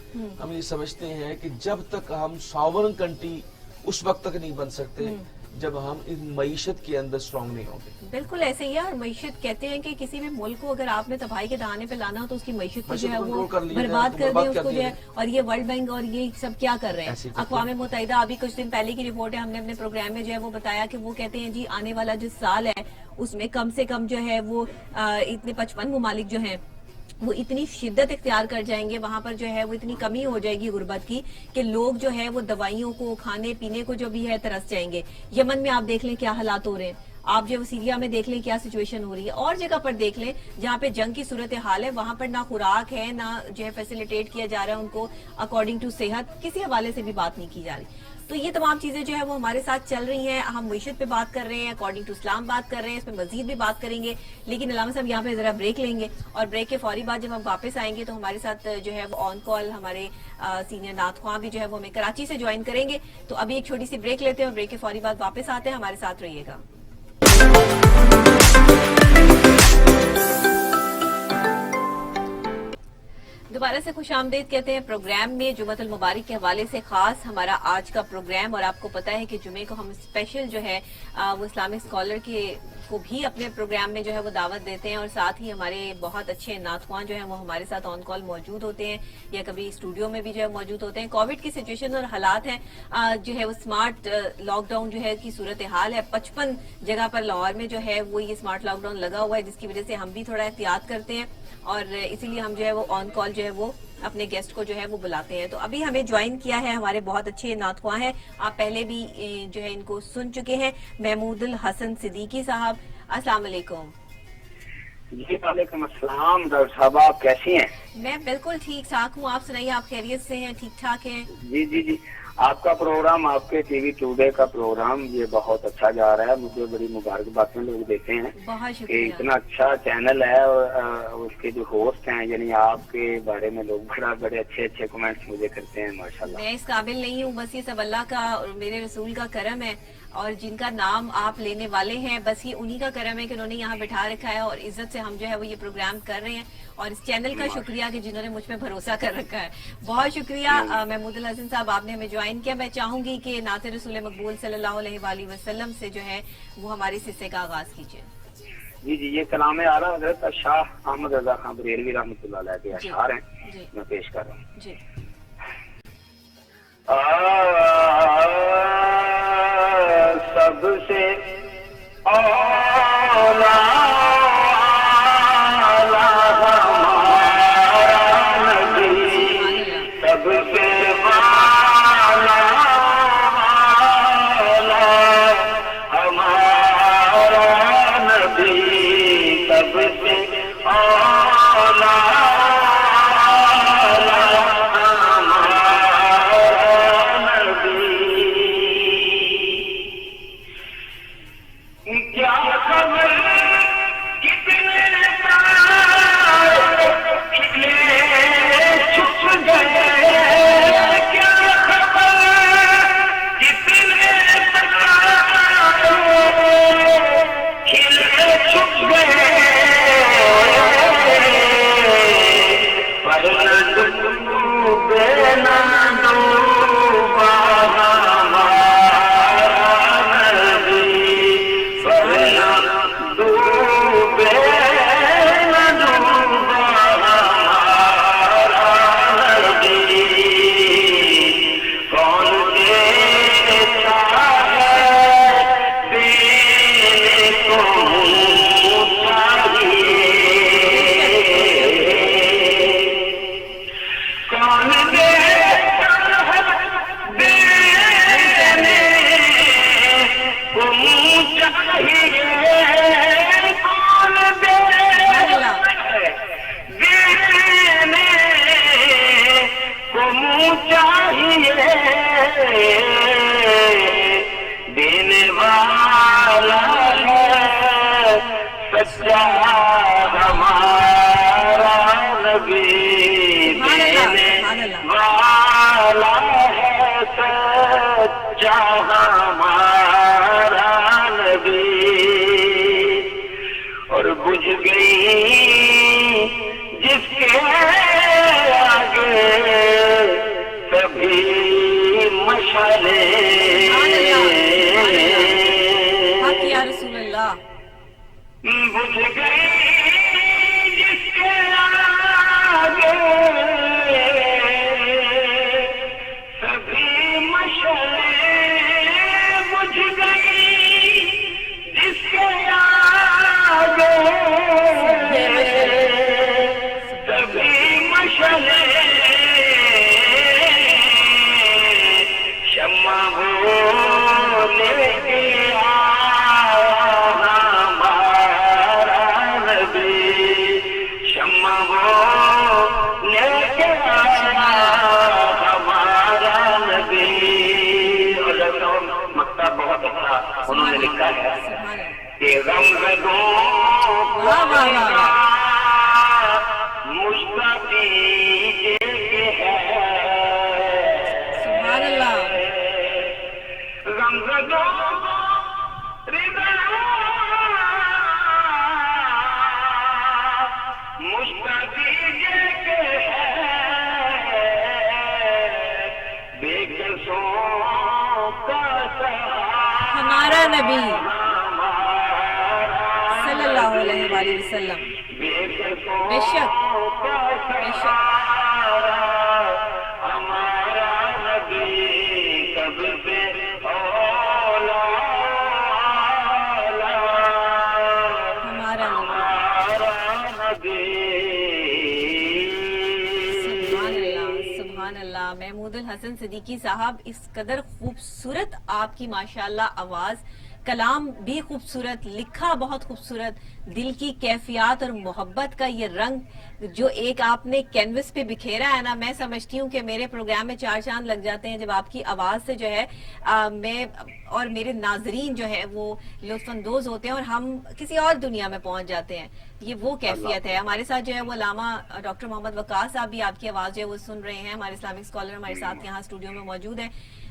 Speaker 2: ہم یہ سمجھتے ہیں کہ جب تک ہم ساورن کنٹری اس وقت تک نہیں بن سکتے جب ہم اس معیشت کے اندر اسٹرانگ نہیں ہوں گے.
Speaker 1: بالکل ایسے ہی ہے, اور معیشت کہتے ہیں کہ کسی بھی ملک کو اگر آپ نے تباہی کے دہانے پہ لانا ہو تو اس کی معیشت کو جو ہے وہ برباد کر دیں, اس کو جو ہے. اور یہ ورلڈ بینک اور یہ سب کیا کر رہے ہیں, اقوام متحدہ ابھی کچھ دن پہلے کی رپورٹ ہے, ہم نے اپنے پروگرام میں جو ہے وہ بتایا کہ وہ کہتے ہیں جی آنے والا جو سال ہے اس میں کم سے کم جو ہے وہ اتنے 55 ممالک جو ہیں وہ اتنی شدت اختیار کر جائیں گے, وہاں پر جو ہے وہ اتنی کمی ہو جائے گی غربت کی کہ لوگ جو ہے وہ دوائیوں کو, کھانے پینے کو جو بھی ہے ترس جائیں گے. یمن میں آپ دیکھ لیں کیا حالات ہو رہے ہیں, آپ جو سیریا میں دیکھ لیں کیا سچویشن ہو رہی ہے, اور جگہ پر دیکھ لیں جہاں پہ جنگ کی صورتحال ہے وہاں پر نہ خوراک ہے, نہ جو ہے فیسیلیٹیٹ کیا جا رہا ہے ان کو اکارڈنگ ٹو صحت, کسی حوالے سے بھی بات نہیں کی جا رہی. تو یہ تمام چیزیں جو ہے وہ ہمارے ساتھ چل رہی ہیں. ہم معیشت پہ بات کر رہے ہیں, اکارڈنگ ٹو اسلام بات کر رہے ہیں, اس پہ مزید بھی بات کریں گے, لیکن علامہ صاحب یہاں پہ ذرا بریک لیں گے, اور بریک کے فوری بعد جب ہم واپس آئیں گے تو ہمارے ساتھ جو ہے وہ آن کال ہمارے سینئر نعت خواں بھی جو ہے وہ ہمیں کراچی سے جوائن کریں گے. تو ابھی ایک چھوٹی سی بریک لیتے ہیں اور بریک کے فوری بعد واپس آتے ہیں, ہمارے ساتھ رہیے گا. دوبارہ سے خوش آمدید کہتے ہیں پروگرام میں. جمعۃ المبارک کے حوالے سے خاص ہمارا آج کا پروگرام, اور آپ کو پتا ہے کہ جمعے کو ہم اسپیشل جو ہے وہ اسلامک اسکالر کو بھی اپنے پروگرام میں جو ہے وہ دعوت دیتے ہیں, اور ساتھ ہی ہمارے بہت اچھے نعت خواں جو ہیں وہ ہمارے ساتھ آن کال موجود ہوتے ہیں یا کبھی اسٹوڈیو میں بھی جو ہے موجود ہوتے ہیں. کووڈ کی سچویشن اور حالات ہیں جو ہے وہ اسمارٹ لاک ڈاؤن جو ہے کی صورتحال ہے. 55 جگہ پر لاہور میں جو ہے وہ یہ اسمارٹ لاک ڈاؤن لگا ہوا ہے, جس کی وجہ سے ہم بھی تھوڑا احتیاط کرتے ہیں, اور اسی لیے ہم جو ہے وہ آن کال جو ہے وہ اپنے گیسٹ کو جو ہے وہ بلاتے ہیں. تو ابھی ہمیں جوائن کیا ہے ہمارے بہت اچھے نعت خواں ہیں, آپ پہلے بھی جو ہے ان کو سن چکے ہیں, محمود الحسن صدیقی صاحب. السلام علیکم.
Speaker 3: جی وعلیکم السلام. ڈاکٹر صاحب آپ کیسی ہیں؟
Speaker 1: میں بالکل ٹھیک ٹھاک ہوں, آپ سنائیے آپ خیریت سے ہیں, ٹھیک ٹھاک ہیں؟
Speaker 3: جی جی جی, آپ کا پروگرام, آپ کے ٹی وی ٹوڈے کا پروگرام یہ بہت اچھا جا رہا ہے. مجھے بڑی مبارکباد لوگ دیتے ہیں کہ اتنا اچھا چینل ہے, اور اس کے جو ہوسٹ ہیں یعنی آپ کے بارے میں لوگ بڑے اچھے اچھے کمنٹس مجھے کرتے ہیں. ماشاءاللہ
Speaker 1: میں اس قابل نہیں ہوں, بس یہ سب اللہ کا اور میرے رسول کا کرم ہے. اور جن کا نام آپ لینے والے ہیں، بس یہ انہی کا کرم ہے کہ انہوں نے یہاں بٹھا رکھا ہے، اور عزت سے ہم جو ہے وہ یہ پروگرام کر رہے ہیں، اور اس چینل کا شکریہ کہ جنہوں نے مجھ پہ بھروسہ کر رکھا ہے. بہت شکریہ محمود الحسن صاحب، آپ نے ہمیں جوائن کیا. میں چاہوں گی کہ نعت رسول مقبول صلی اللہ علیہ وآلہ وسلم سے جو ہے وہ ہمارے حصے کا آغاز کیجیے.
Speaker 3: جی یہ کلام اعلیٰ حضرت شاہ احمد رضا خان بریلوی رحمۃ اللہ علیہ کے اشعار ہیں، میں پیش کر رہا ہوں.
Speaker 1: جی
Speaker 3: سب سے اولا انہوں نے لکھا ہے کہ غم
Speaker 1: ہمارا نبی صلی اللہ علیہ وآلہ وسلم بے شک بے شک
Speaker 3: ہمارا نبی کب سے
Speaker 1: ہمارا نبی. سبحان اللہ. محمود الحسن صدیقی صاحب، اس قدر خوبصورت آپ کی ماشاءاللہ آواز، کلام بھی خوبصورت، لکھا بہت خوبصورت، دل کی کیفیات اور محبت کا یہ رنگ جو ایک آپ نے کینوس پہ بکھیرا ہے نا، میں سمجھتی ہوں کہ میرے پروگرام میں 4 چاند لگ جاتے ہیں جب آپ کی آواز سے جو ہے میں اور میرے ناظرین جو ہے وہ لطف اندوز ہوتے ہیں اور ہم کسی اور دنیا میں پہنچ جاتے ہیں. یہ وہ کیفیت ہے. ہمارے ساتھ جو ہے وہ علامہ ڈاکٹر محمد وقاص صاحب بھی آپ کی آواز جو ہے وہ سن رہے ہیں، ہمارے اسلامک اسکالر ہمارے ساتھ یہاں اسٹوڈیو میں موجود ہیں.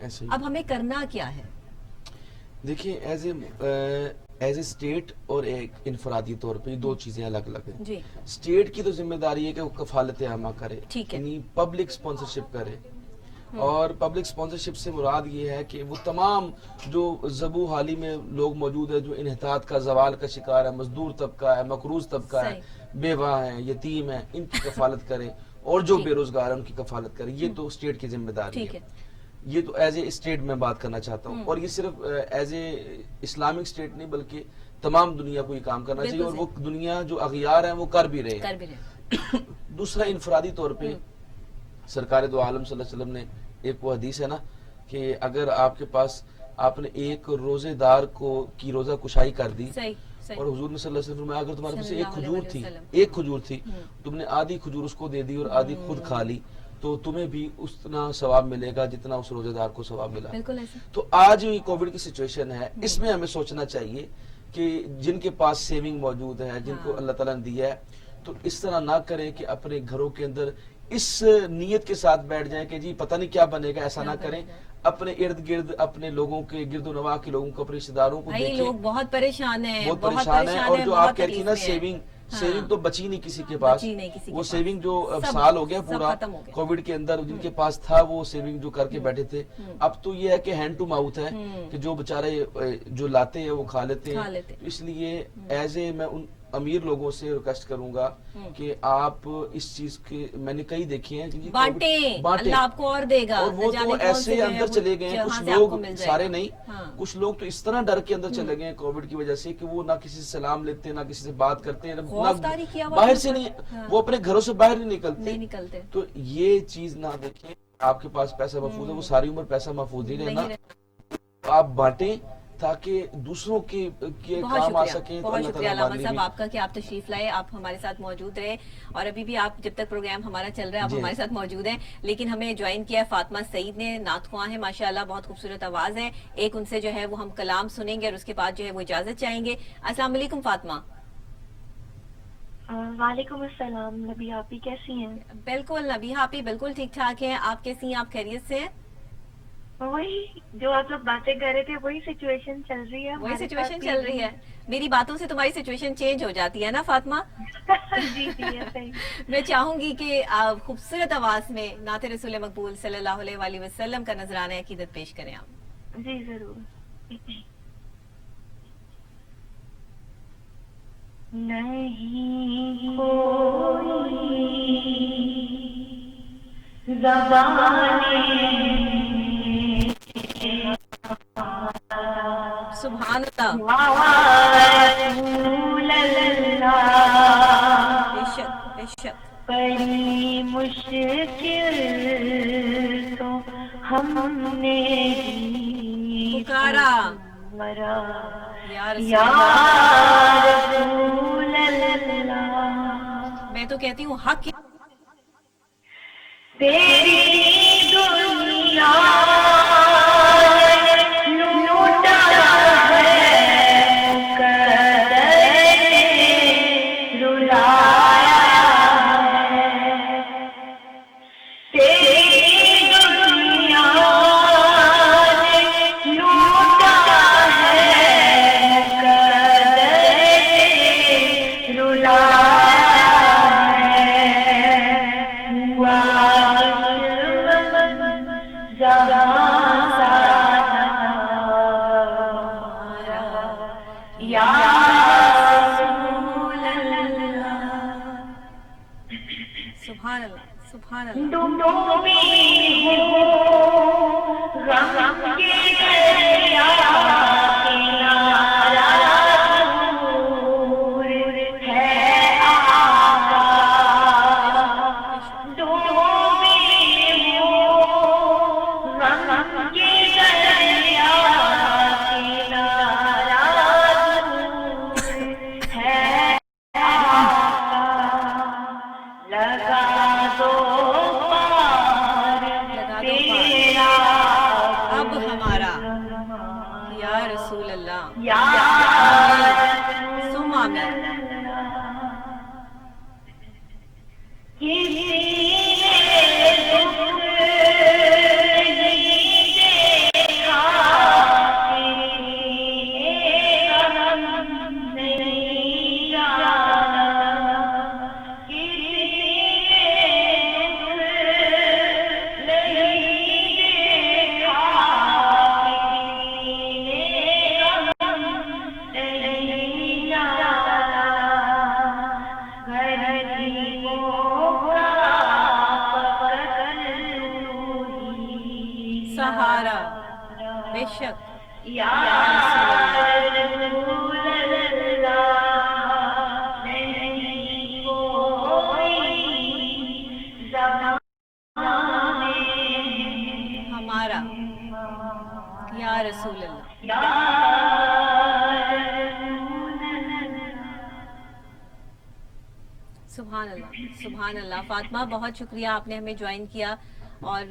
Speaker 2: ایسے ہی.
Speaker 1: اب ہمیں کرنا کیا ہے؟
Speaker 2: دیکھیں ایز اے اسٹیٹ اور ایک انفرادی طور پہ دو چیزیں الگ الگ ہیں.
Speaker 1: جی.
Speaker 2: اسٹیٹ کی تو ذمہ داری ہے کہ وہ کفالت عامہ کرے،
Speaker 1: ٹھیک ہے.
Speaker 2: یعنی پبلک اسپانسرشپ کرے. اور پبلک اسپانسرشپ سے مراد یہ ہے کہ وہ تمام جو ذبو حالی میں لوگ موجود ہیں جو انحطاط کا زوال کا شکار ہے، مزدور طبقہ ہے، مقروض طبقہ ہے، بیوہ ہیں، یتیم ہیں، ان کی کفالت کرے، اور جو بے روزگار ہیں ان کی کفالت کرے. یہ تو اسٹیٹ کی ذمہ داری ہے. یہ تو ایز اے اسٹیٹ میں بات کرنا چاہتا ہوں. اور یہ صرف ایز اے اسلامک اسٹیٹ نہیں بلکہ تمام دنیا کو یہ کام کرنا چاہیے، اور وہ دنیا جو اغیار ہیں وہ کر بھی رہے ہیں. دوسرا انفرادی طور پہ سرکار دو عالم صلی اللہ علیہ وسلم نے ایک وہ حدیث ہے نا کہ اگر آپ کے پاس آپ نے ایک روزے دار کی روزہ کشائی کر دی، اور حضور نے صلی اللہ علیہ وسلم اگر تمہارے پاس ایک کھجور تھی تم نے آدھی کھجور اس کو دے دی اور آدھی خود کھا لی، تو تمہیں بھی اتنا ثواب ملے گا جتنا اس روزے دار کو ثواب ملا. تو آج یہ کووڈ کی سچویشن ہے، اس میں ہمیں سوچنا چاہیے کہ جن کے پاس سیونگ موجود ہے، جن کو اللہ تعالیٰ نے دیا ہے، تو اس طرح نہ کریں کہ اپنے گھروں کے اندر اس نیت کے ساتھ بیٹھ جائیں کہ جی پتہ نہیں کیا بنے گا. ایسا نہ کریں. اپنے ارد گرد اپنے لوگوں کے گرد و نواح کے لوگوں کو، اپنے رشتے داروں کو دیکھیں.
Speaker 1: لوگ بہت پریشان ہیں،
Speaker 2: اور جو آپ کہتی ہیں نا سیونگ تو بچی نہیں کسی کے پاس. وہ سیونگ جو اب سال ہو گیا پورا کووڈ کے اندر، جن کے پاس تھا وہ سیونگ جو کر کے بیٹھے تھے، اب تو یہ ہے کہ ہینڈ ٹو ماؤتھ ہے کہ جو بےچارے جو لاتے ہیں وہ کھا لیتے ہیں. اس لیے ایز اے میں ان امیر لوگوں سے ریکویسٹ کروں گا کہ آپ اس چیز کے، میں نے کئی دیکھی ہیں،
Speaker 1: اللہ آپ کو اور دے گا.
Speaker 2: اور وہ تو ایسے اندر چلے گئے ہیں کچھ لوگ، سارے نہیں، کچھ لوگ تو اس طرح ڈر کے اندر چلے گئے ہیں کووڈ کی وجہ سے کہ وہ نہ کسی سے سلام لیتے ہیں، نہ کسی سے بات کرتے ہیں، باہر سے نہیں، وہ اپنے گھروں سے باہر نہیں نکلتے. تو یہ چیز نہ دیکھیں. آپ کے پاس پیسہ محفوظ ہے، وہ ساری عمر پیسہ محفوظ ہی رہنا. آپ بانٹیں تاکہ دوسروں کے کام آ سکیں.
Speaker 1: بہت شکریہ علامہ صاحب آپ کا کہ آپ تشریف لائے، آپ ہمارے ساتھ موجود رہے، اور ابھی بھی آپ جب تک پروگرام ہمارا چل رہا ہے آپ ہمارے ساتھ موجود ہیں. لیکن ہمیں جوائن کیا فاطمہ سعید نے، نعت خواں ہیں ماشاءاللہ، بہت خوبصورت آواز ہے. ایک ان سے جو ہے وہ ہم کلام سنیں گے اور اس کے بعد جو ہے وہ اجازت چاہیں گے. السلام علیکم فاطمہ.
Speaker 4: وعلیکم السلام. نبی آپی کیسی ہیں؟
Speaker 1: بالکل نبی آپی بالکل ٹھیک ٹھاک ہیں. آپ کیسی ہیں؟ آپ خیریت سے ہیں؟
Speaker 4: وہی جو آپ لوگ باتیں کر رہے تھے وہی سچویشن چل رہی ہے.
Speaker 1: وہی سچویشن چل رہی ہے. میری باتوں سے تمہاری سچویشن چینج ہو جاتی ہے نا فاطمہ.
Speaker 4: جی جی.
Speaker 1: میں چاہوں گی کہ آپ خوبصورت آواز میں نعت رسول مقبول صلی اللہ علیہ وآلہ وسلم کا نذرانہ عقیدت پیش کریں آپ.
Speaker 4: جی ضرور. نہیں کوئی
Speaker 1: سبحان اللہ. بے شک بے شک.
Speaker 4: بڑی مشکل تو ہم نے
Speaker 1: پکارا
Speaker 4: مرا
Speaker 1: یا
Speaker 4: رسول اللہ.
Speaker 1: میں تو کہتی ہوں حق
Speaker 4: تیری دنیا لوٹا ہے رلایا ہے. تیری دنیا لوٹا ہے رلایا
Speaker 1: سبحان اللہ سبحان اللہ.
Speaker 4: ڈوبی ہو غم کے دریا کنارہ دور ہے آقا. ڈوبی ہو غم کے دریا کنارہ دور ہے آقا. لگا دو پار تیرا
Speaker 1: اب ہمارا یا رسول اللہ.
Speaker 4: یا
Speaker 1: ثم آمین.
Speaker 4: کسی نے دکھ نہیں
Speaker 1: شک
Speaker 4: یا رسول اللہ نہیں کوئی زمانے
Speaker 1: ہمارا یا رسول اللہ. سبحان اللہ سبحان اللہ. فاطمہ بہت شکریہ آپ نے ہمیں جوائن کیا، اور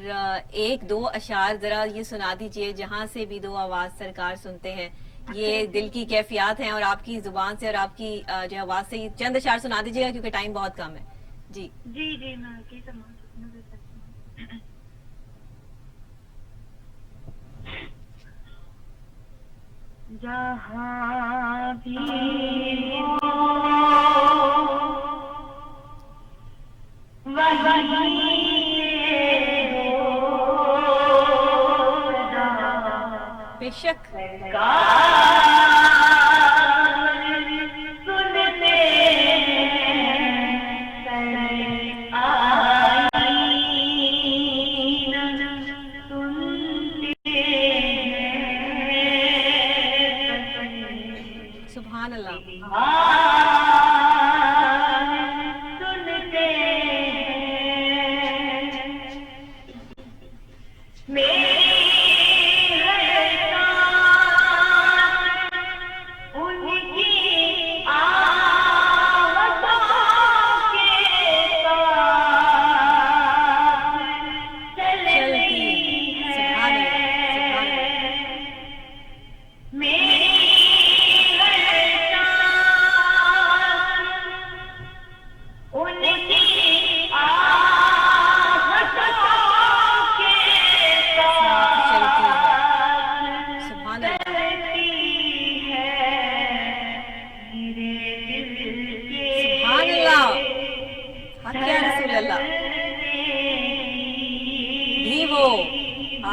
Speaker 1: ایک دو اشعار ذرا یہ سنا دیجئے جہاں سے بھی دو آواز سرکار سنتے ہیں. یہ دل کی کیفیات ہیں اور آپ کی زبان سے اور آپ کی جو آواز سے یہ چند اشعار سنا دیجئے گا کیونکہ ٹائم بہت کم ہے. جی
Speaker 4: جی جی میں کی سمجھ سکتی ہوں. جہاں بھی
Speaker 1: بے شک سبحان اللہ.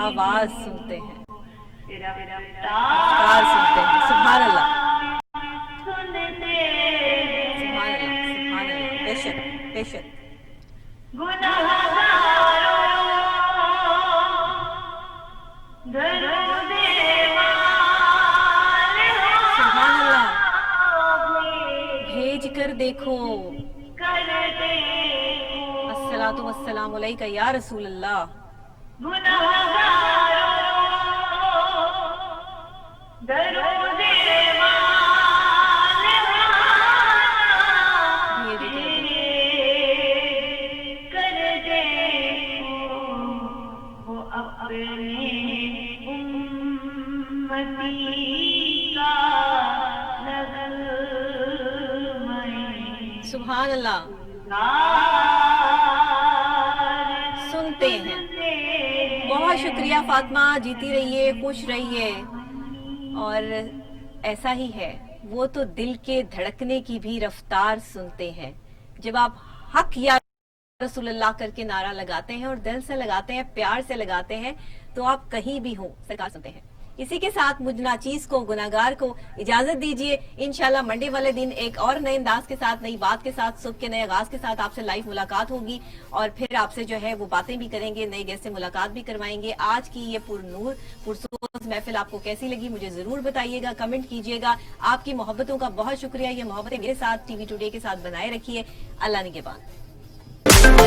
Speaker 1: آواز سنتے ہیں، افکار سنتے ہیں. سبحان اللہ سبحان اللہ سبحان اللہ. بے شک بے شک. سبحان اللہ. بھیج کر دیکھو الصلاۃ والسلام علیک یا رسول اللہ. سبحان اللہ. سنتے ہیں. بہت شکریہ فاطمہ، جیتی رہیے، خوش رہیے. اور ایسا ہی ہے، وہ تو دل کے دھڑکنے کی بھی رفتار سنتے ہیں. جب آپ حق یا رسول اللہ کر کے نعرہ لگاتے ہیں اور دل سے لگاتے ہیں، پیار سے لگاتے ہیں، تو آپ کہیں بھی ہوں سرکار سنتے ہیں. اسی کے ساتھ مجھ ناچیز کو، گناہگار کو اجازت دیجیے. انشاءاللہ منڈے والے دن ایک اور نئے انداز کے ساتھ، نئی بات کے ساتھ، صبح کے نئے آغاز کے ساتھ آپ سے لائیو ملاقات ہوگی، اور پھر آپ سے جو ہے وہ باتیں بھی کریں گے، نئے گیسٹ سے ملاقات بھی کروائیں گے. آج کی یہ پر نور پرسوز محفل آپ کو کیسی لگی مجھے ضرور بتائیے گا، کمنٹ کیجیے گا. آپ کی محبتوں کا بہت شکریہ. یہ محبتیں میرے ساتھ، ٹی وی ٹوڈے کے ساتھ بنائے رکھیے. اللہ نگہبان.